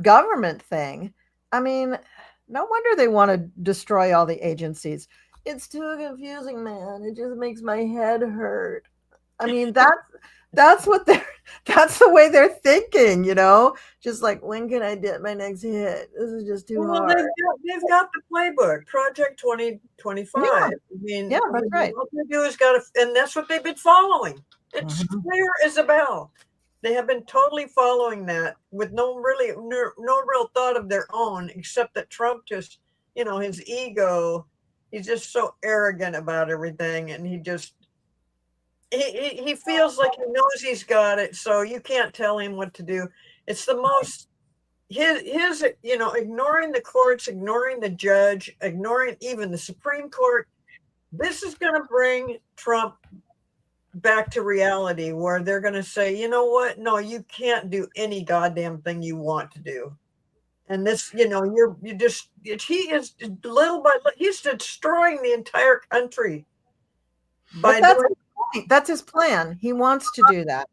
government thing. I mean, no wonder they want to destroy all the agencies. It's too confusing, man. It just makes my head hurt. I mean, that's what that's the way they're thinking, just like, when can I get my next hit? This is just too hard. They've got the playbook, Project 2025. Yeah. I mean, Yeah, that's right. What they do is and that's what they've been following. It's clear as a bell. They have been totally following that with no real thought of their own, except that Trump just, his ego, he's just so arrogant about everything, and he feels like he knows he's got it, so you can't tell him what to do. It's the most his ignoring the courts, ignoring the judge, ignoring even the Supreme Court. This is going to bring Trump back to reality, where they're going to say, you know what? No, you can't do any goddamn thing you want to do. And this, he is little by little, he's destroying the entire country. That's his plan. He wants to do that.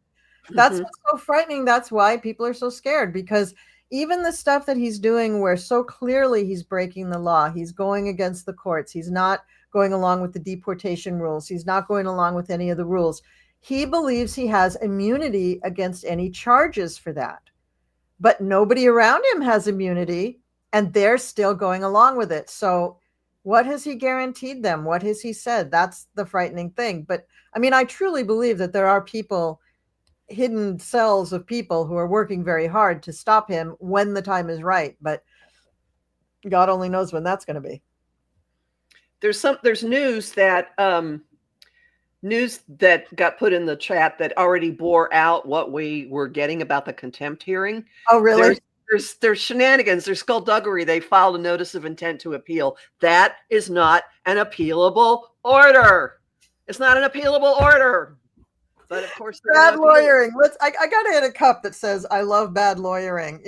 That's what's so frightening. That's why people are so scared, because even the stuff that he's doing where so clearly he's breaking the law, he's going against the courts, he's not going along with the deportation rules, he's not going along with any of the rules. He believes he has immunity against any charges for that. But nobody around him has immunity, and they're still going along with it. So what has he guaranteed them? What has he said? That's the frightening thing. But I mean, I truly believe that there are people, hidden cells of people, who are working very hard to stop him when the time is right. But God only knows when that's going to be. There's news that got put in the chat that already bore out what we were getting about the contempt hearing. Oh, really? There's shenanigans. There's skullduggery. They filed a notice of intent to appeal. That is not an appealable order. It's not an appealable order. But of course, bad lawyering. I got to hit a cup that says, I love bad lawyering.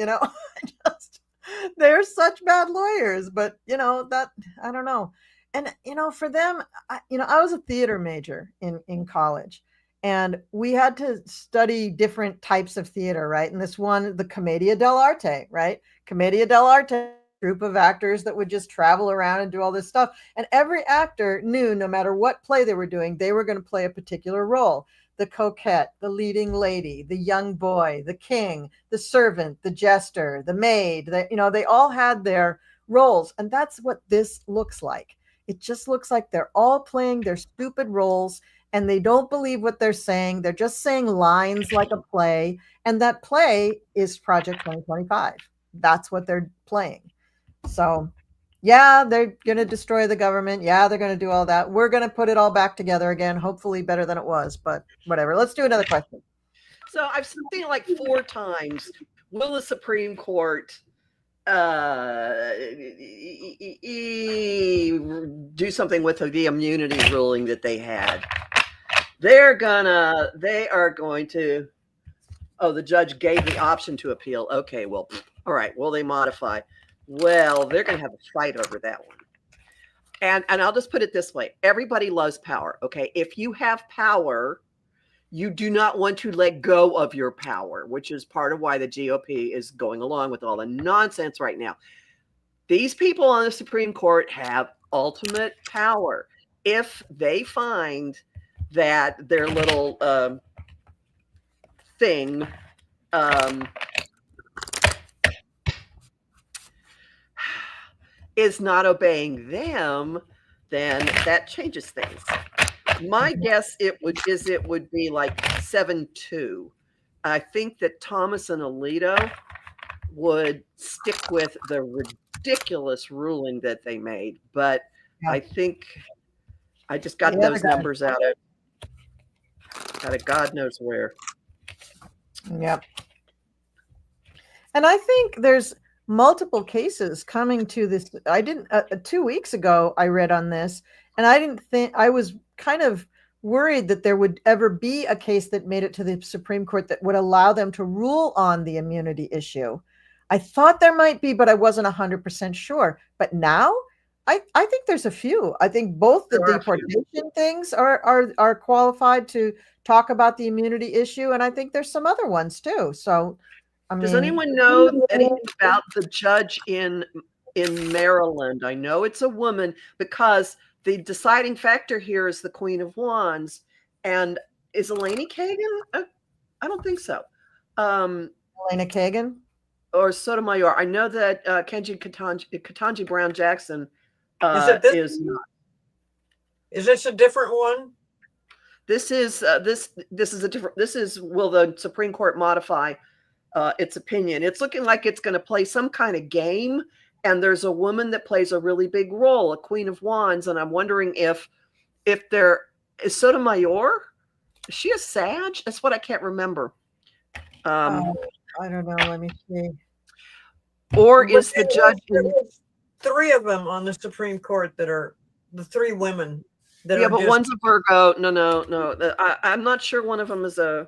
They're such bad lawyers, but that, I don't know. And, for them, I was a theater major in college, and we had to study different types of theater, right? And this one, the Commedia dell'arte, right? Commedia dell'arte, group of actors that would just travel around and do all this stuff. And every actor knew no matter what play they were doing, they were going to play a particular role. The coquette, the leading lady, the young boy, the king, the servant, the jester, the maid, they all had their roles. And that's what this looks like. It just looks like they're all playing their stupid roles, and they don't believe what they're saying. They're just saying lines like a play. And that play is Project 2025. That's what they're playing. So yeah, they're going to destroy the government. Yeah, they're going to do all that. We're going to put it all back together again, hopefully better than it was, but whatever. Let's do another question. So I've seen it like 4 times. Will the Supreme Court do something with the immunity ruling that they had? They are going to, the judge gave the option to appeal. Okay, well, all right. Will they modify? Well, they're going to have a fight over that one. And I'll just put it this way. Everybody loves power. Okay. If you have power, you do not want to let go of your power, which is part of why the GOP is going along with all the nonsense right now. These people on the Supreme Court have ultimate power. If they find that their little thing is not obeying them, then that changes things. My guess it would be like 7-2. I think that Thomas and Alito would stick with the ridiculous ruling that they made, but I think I just got those numbers out of God knows where. Yep. And I think there's multiple cases coming to this. I didn't 2 weeks ago I read on this, and I was kind of worried that there would ever be a case that made it to the Supreme Court that would allow them to rule on the immunity issue. I thought there might be, but I wasn't 100% sure. But now I think there's a few. I think both the There are a few. deportation things are qualified to talk about the immunity issue, and I think there's some other ones too. So, I Does mean, anyone know anything about the judge in Maryland? I know it's a woman because the deciding factor here is the Queen of Wands. And is Eleni Kagan? I don't think so. Elena Kagan. Or Sotomayor. I know that Kenji Ketanji Brown Jackson Is it this? is not. Is this a different one? This is this is a different. This is, will the Supreme Court modify its opinion? It's looking like it's going to play some kind of game, and there's a woman that plays a really big role, a Queen of Wands, and I'm wondering if there is Sotomayor. Is she a Sag? That's what I can't remember. I don't know. Let me see. Or is the judge? Three of them on the Supreme Court that are the three women. That Yeah, are but just, one's a Virgo. No. I'm not sure one of them is a.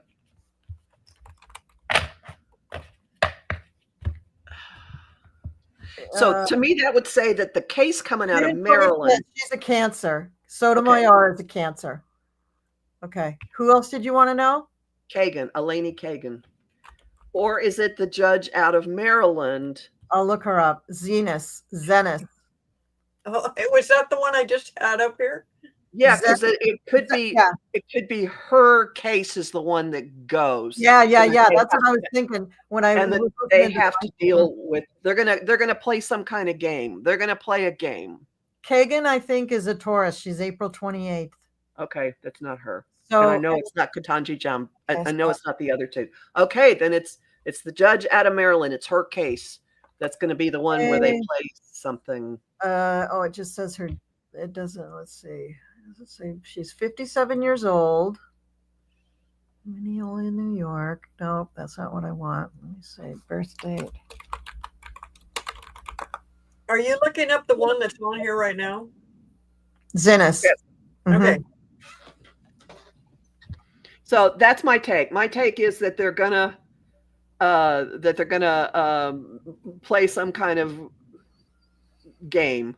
So to me, that would say that the case coming out of Maryland. She's a Cancer. Sotomayor is a Cancer. Okay. Who else did you want to know? Kagan, Eleni Kagan. Or is it the judge out of Maryland? I'll look her up. Zenith. oh, was that the one I just had up here? Yeah, because it could be. Yeah. It could be her case is the one that goes. Yeah. That's what I was thinking when I. And they have to deal with. They're gonna play some kind of game. They're gonna play a game. Kagan, I think, is a Taurus. She's April 28th. Okay, that's not her. So and I know it's not Ketanji Jam. I know it's not the other two. Okay, then it's the judge out of Maryland. It's her case. That's going to be the one where they play something. It just says her. It doesn't. Let's see. Let's see. She's 57 years old. Minneapolis, New York. Nope, that's not what I want. Let me see. Birth date. Are you looking up the one that's on here right now? Zenith. Yes. Mm-hmm. Okay. So that's my take. My take is that they're gonna play some kind of game,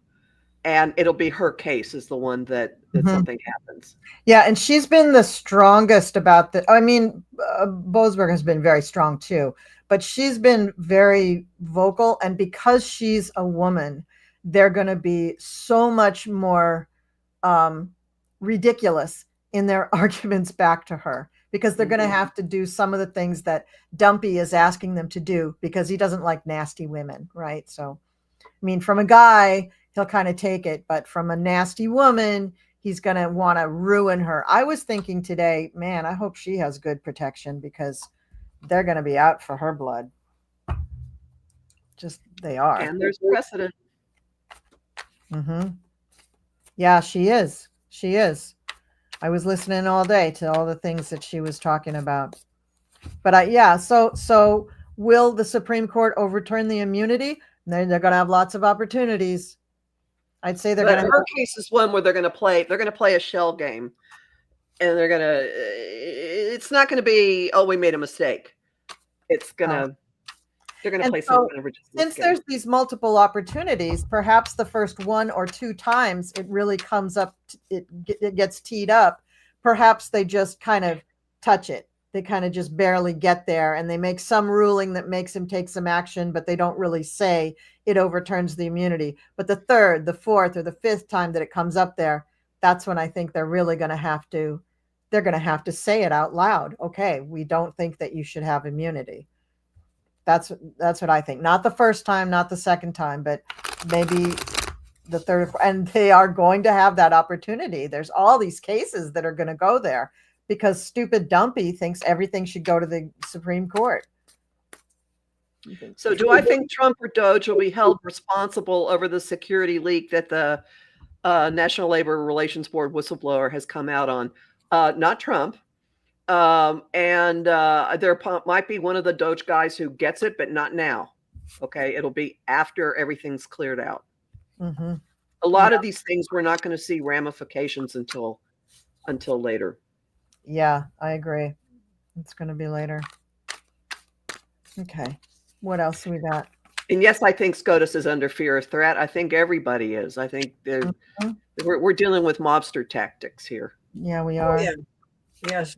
and it'll be her case is the one that something happens. Yeah, and she's been the strongest about the. I mean, Boasberg has been very strong too, but she's been very vocal, and because she's a woman, they're going to be so much more ridiculous in their arguments back to her, because they're going to have to do some of the things that Dumpy is asking them to do, because he doesn't like nasty women, right? So, I mean, from a guy, he'll kind of take it, but from a nasty woman, he's going to want to ruin her. I was thinking today, man, I hope she has good protection, because they're going to be out for her blood. Just, they are. And there's precedent. Mm-hmm. Yeah, she is. She is. I was listening all day to all the things that she was talking about. But so will the Supreme Court overturn the immunity? They're going to have lots of opportunities. I'd say they're going to. Her case is one where they're going to play a shell game, and they're going to. It's not going to be, oh, we made a mistake. It's going to. They're going to play some kind of ridiculous since game. There's these multiple opportunities, perhaps the first one or two times it really comes up, it gets teed up. Perhaps they just kind of touch it. They kind of just barely get there, and they make some ruling that makes him take some action, but they don't really say it overturns the immunity. But the third, the fourth, or the fifth time that it comes up there, that's when I think they're really going to have to. They're going to have to say it out loud. Okay, we don't think that you should have immunity. That's what I think. Not the first time, not the second time, but maybe the third. And they are going to have that opportunity. There's all these cases that are going to go there, because stupid Dumpy thinks everything should go to the Supreme Court. So do I think Trump or Doge will be held responsible over the security leak that the National Labor Relations Board whistleblower has come out on? Not Trump. And there might be one of the Doge guys who gets it, but not now. Okay. It'll be after everything's cleared out. Mm-hmm. A lot of these things, we're not going to see ramifications until later. Yeah, I agree. It's going to be later. Okay. What else we got? And yes, I think SCOTUS is under fear of threat. I think everybody is. I think we're dealing with mobster tactics here. Yeah, we Oh, are. yeah. Yes.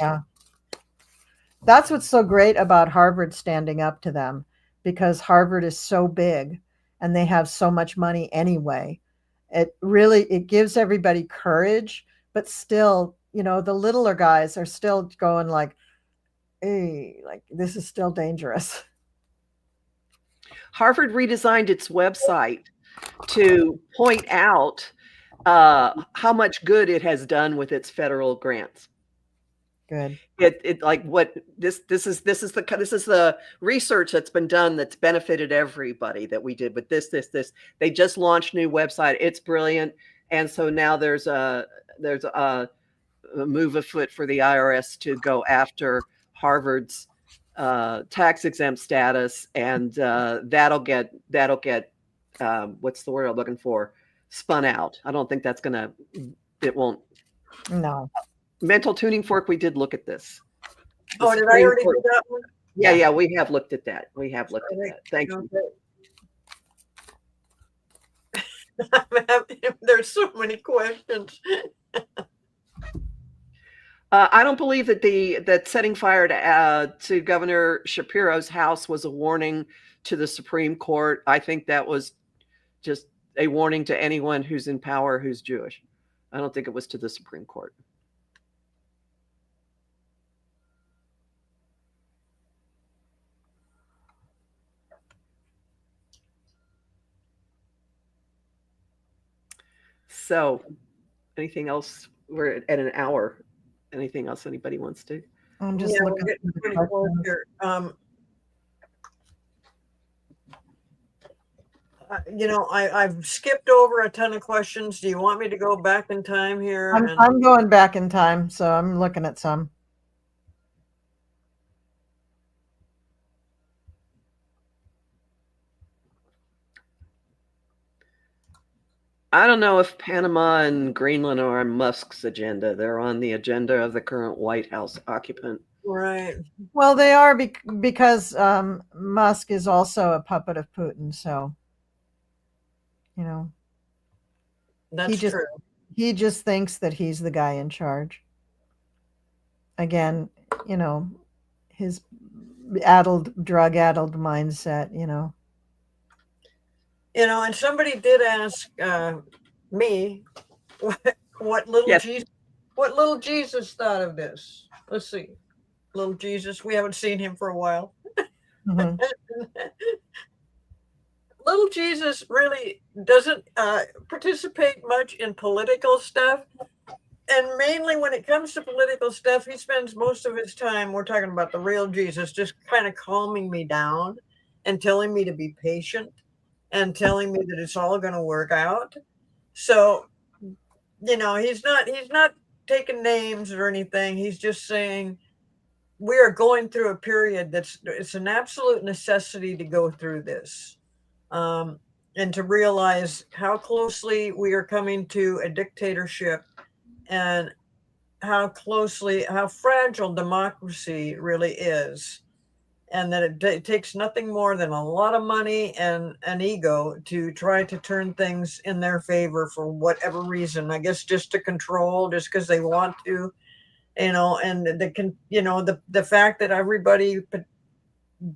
Yeah. That's what's so great about Harvard standing up to them, because Harvard is so big and they have so much money anyway. It gives everybody courage, but still, the littler guys are still going like, hey, like this is still dangerous. Harvard redesigned its website to point out how much good it has done with its federal grants. Good. It like what this is the research that's been done that's benefited everybody that we did with this. They just launched a new website. It's brilliant, and so now there's a move afoot for the IRS to go after Harvard's tax exempt status, and that'll get what's the word I'm looking for? Spun out. I don't think it won't. No. Mental tuning fork. We did look at this. Oh, did I already do that one? Yeah, we have looked at that. Thank you. There's so many questions. I don't believe that setting fire to Governor Shapiro's house was a warning to the Supreme Court. I think that was just a warning to anyone who's in power who's Jewish. I don't think it was to the Supreme Court. So, anything else? We're at an hour. Anything else anybody wants to? I'm just looking. We're getting pretty close here. I've skipped over a ton of questions. Do you want me to go back in time here? I'm going back in time, so I'm looking at some. I don't know if Panama and Greenland are on Musk's agenda. They're on the agenda of the current White House occupant. Right. Well, they are because Musk is also a puppet of Putin. So, That's true. He just thinks that he's the guy in charge. Again, his drug-addled mindset, And somebody did ask me what little Jesus thought of this. Let's see. Little Jesus, we haven't seen him for a while. Mm-hmm. Little Jesus really doesn't participate much in political stuff. And mainly when it comes to political stuff, he spends most of his time, we're talking about the real Jesus, just kind of calming me down and telling me to be patient and telling me that it's all going to work out. So, he's not taking names or anything. He's just saying we are going through a period it's an absolute necessity to go through this. And to realize how closely we are coming to a dictatorship and how fragile democracy really is. And that it takes nothing more than a lot of money and an ego to try to turn things in their favor for whatever reason. I guess just to control, just because they want to, and the fact that everybody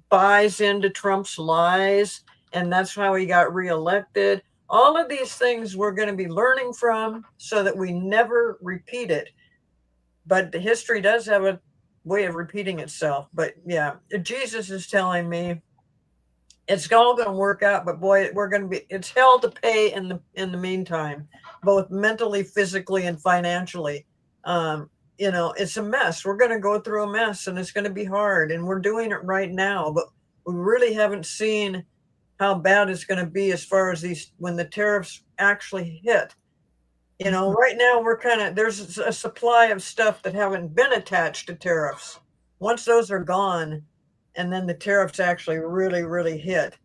buys into Trump's lies, and that's how he got reelected. All of these things we're going to be learning from so that we never repeat it. But the history does have a way of repeating itself. But yeah, Jesus is telling me it's all going to work out, but boy, it's hell to pay in the meantime, both mentally, physically, and financially. It's a mess. We're going to go through a mess, and it's going to be hard, and we're doing it right now, but we really haven't seen how bad it's going to be as far as when the tariffs actually hit. Right now there's a supply of stuff that haven't been attached to tariffs. Once those are gone, and then the tariffs actually really, really hit,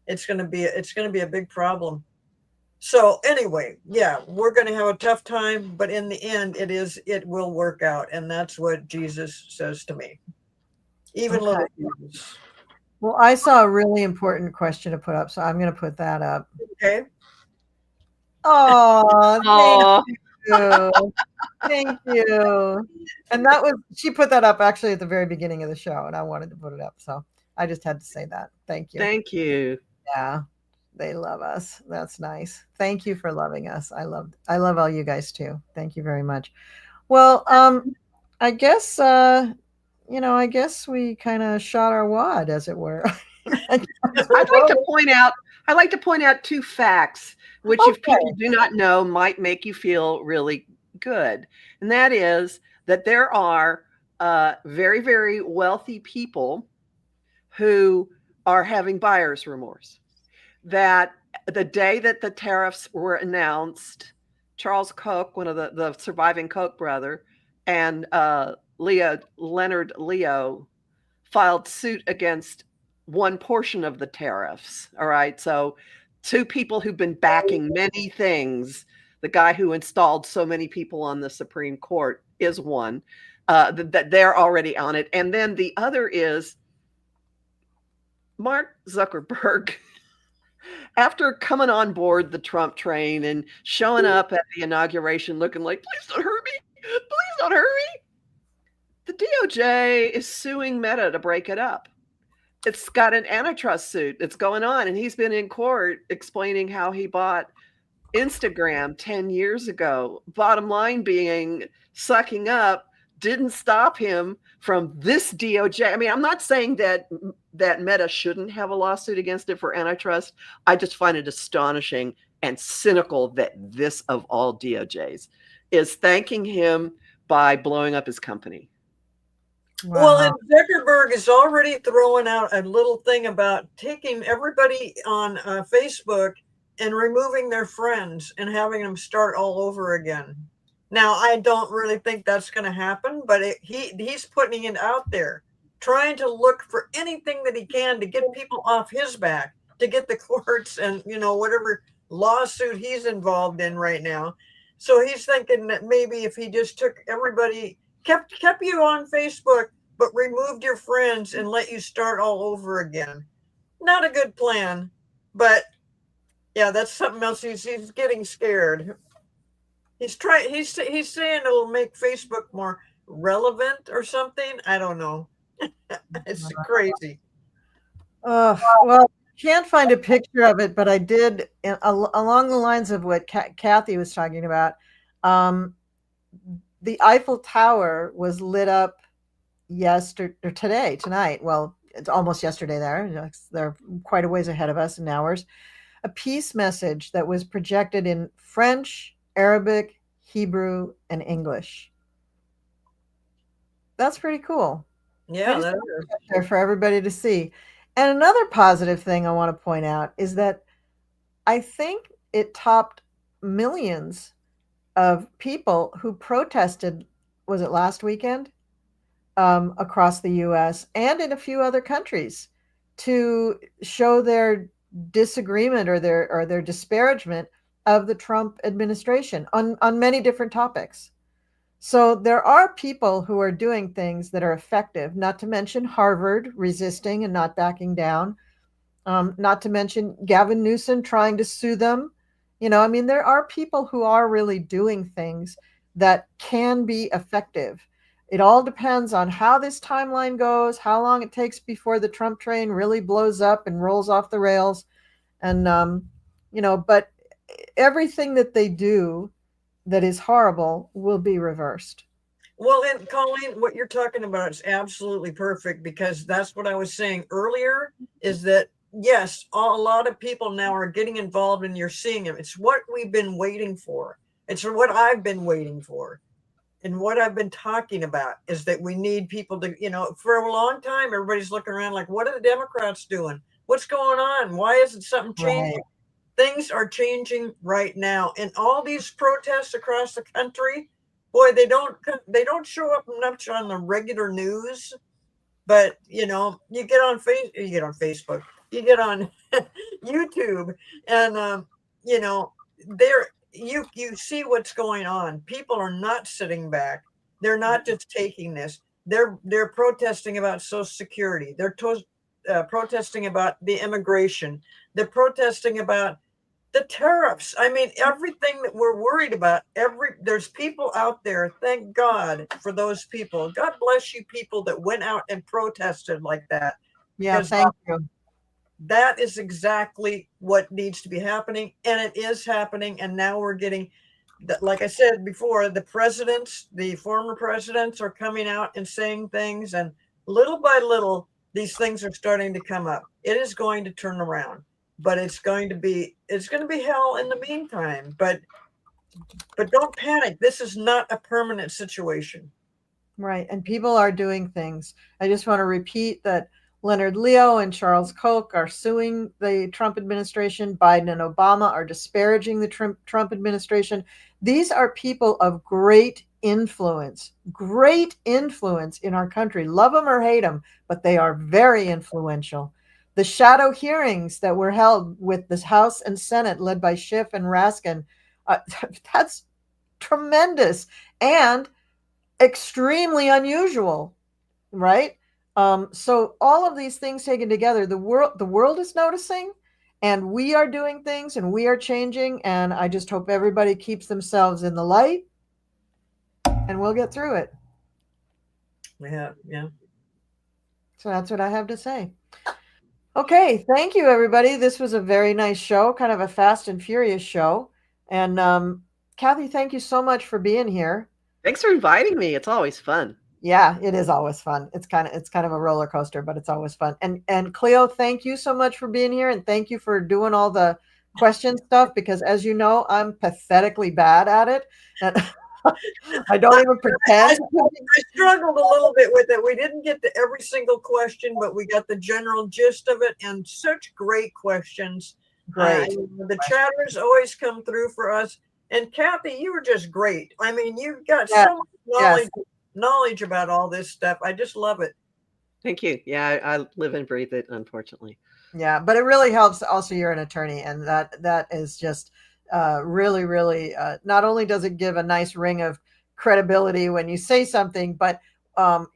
it's going to be a big problem. So anyway, yeah, we're going to have a tough time, but in the end, it will work out, and that's what Jesus says to me. Even little Jesus. Well, I saw a really important question to put up, so I'm going to put that up. Okay. Oh, thank Oh, you. Thank you. And that was, she put that up actually at the very beginning of the show, and I wanted to put it up. So I just had to say that. Thank you. thank you. Yeah, they love us. That's nice. Thank you for loving us. I love all you guys too. Thank you very much. Well, I guess I guess we kind of shot our wad, as it were. I'd like to point out two facts, which if people do not know might make you feel really good. And that is that there are very, very wealthy people who are having buyer's remorse. That the day that the tariffs were announced, Charles Koch, one of the surviving Koch brother, and Leonard Leo filed suit against one portion of the tariffs. All right. So two people who've been backing many things. The guy who installed so many people on the Supreme Court is one, that they're already on it. And then the other is Mark Zuckerberg. After coming on board the Trump train and showing up at the inauguration looking like, please don't hurt me. Please don't hurt me. The DOJ is suing Meta to break it up. It's got an antitrust suit that's going on, and he's been in court explaining how he bought Instagram 10 years ago. Bottom line being, sucking up didn't stop him from this DOJ. I mean, I'm not saying that Meta shouldn't have a lawsuit against it for antitrust. I just find it astonishing and cynical that this, of all DOJs, is thanking him by blowing up his company. Wow. Well, and Zuckerberg is already throwing out a little thing about taking everybody on Facebook and removing their friends and having them start all over again. Now, I don't really think that's going to happen, but he's putting it out there, trying to look for anything that he can to get people off his back, to get the courts and, whatever lawsuit he's involved in right now. So he's thinking that maybe if he just took everybody, kept you on Facebook, but removed your friends and let you start all over again. Not a good plan, but yeah, that's something else. He's getting scared. He's saying it'll make Facebook more relevant or something. I don't know. It's crazy. Well, can't find a picture of it, but I did along the lines of what Kathy was talking about. The Eiffel Tower was lit up tonight. Well, it's almost yesterday there. They're quite a ways ahead of us in hours. A peace message that was projected in French, Arabic, Hebrew, and English. That's pretty cool. Yeah, that is there for everybody to see. And another positive thing I want to point out is that I think it topped millions of people who protested, was it last weekend, across the U.S. and in a few other countries, to show their disagreement or their disparagement of the Trump administration on many different topics. So there are people who are doing things that are effective, not to mention Harvard resisting and not backing down, not to mention Gavin Newsom trying to sue them. There are people who are really doing things that can be effective. It all depends on how this timeline goes, how long it takes before the Trump train really blows up and rolls off the rails. And, but everything that they do that is horrible will be reversed. Well, and Colleen, what you're talking about is absolutely perfect, because that's what I was saying earlier, is that, yes, a lot of people now are getting involved and you're seeing them. It's what we've been waiting for. It's what I've been waiting for. And what I've been talking about is that we need people to, for a long time, everybody's looking around like, what are the Democrats doing? What's going on? Why isn't something changing? Right. Things are changing right now. And all these protests across the country, boy, they don't show up much on the regular news. But, you get on Facebook, you get on YouTube, and, you see what's going on. People are not sitting back. They're not just taking this. They're protesting about Social Security. They're protesting about the immigration. They're protesting about the tariffs. I mean, everything that we're worried about, there's people out there. Thank God for those people. God bless you people that went out and protested like that. Yeah, thank you. That is exactly what needs to be happening. And it is happening. And now we're getting, like I said before, the presidents, the former presidents are coming out and saying things. And little by little, these things are starting to come up. It is going to turn around. But it's going to be hell in the meantime. But don't panic. This is not a permanent situation. Right. And people are doing things. I just want to repeat that Leonard Leo and Charles Koch are suing the Trump administration. Biden and Obama are disparaging the Trump administration. These are people of great influence in our country. Love them or hate them, but they are very influential. The shadow hearings that were held with this House and Senate led by Schiff and Raskin, that's tremendous and extremely unusual, right? So all of these things taken together, the world is noticing, and we are doing things and we are changing. And I just hope everybody keeps themselves in the light, and we'll get through it. Yeah. So that's what I have to say. Okay, thank you, everybody. This was a very nice show, kind of a fast and furious show. And Kathy, thank you so much for being here. Thanks for inviting me. It's always fun. Yeah, it is always fun. It's kind of a roller coaster, but it's always fun. And Cleo, thank you so much for being here, and thank you for doing all the question stuff, because as you know, I'm pathetically bad at it. And I don't even pretend. I struggled a little bit with it. We didn't get to every single question, but we got the general gist of it, and such great questions. Great. The chatters always come through for us. And Kathy, you were just great. I mean, you've got so much knowledge about all this stuff. I just love it. Thank you. Yeah, I live and breathe it, unfortunately. Yeah, but it really helps. Also, you're an attorney, and that is just really, really. Not only does it give a nice ring of credibility when you say something, but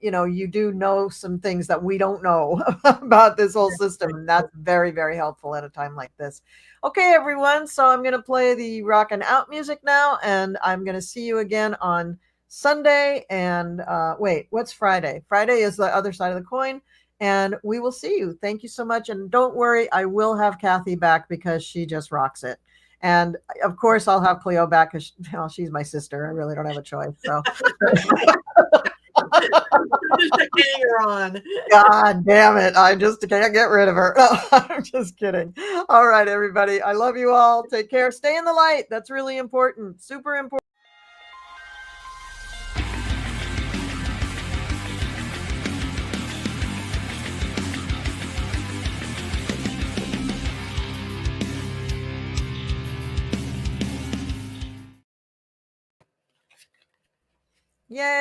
you do know some things that we don't know about this whole system, and that's very, very helpful at a time like this. Okay, everyone. So I'm going to play the rockin' out music now, and I'm going to see you again on Sunday. And wait, what's Friday? Friday is the other side of the coin. And we will see you. Thank you so much. And don't worry, I will have Kathy back because she just rocks it. And of course, I'll have Cleo back because she's my sister. I really don't have a choice. So just a hanger on. God damn it. I just can't get rid of her. No, I'm just kidding. All right, everybody. I love you all. Take care. Stay in the light. That's really important. Super important. Yay.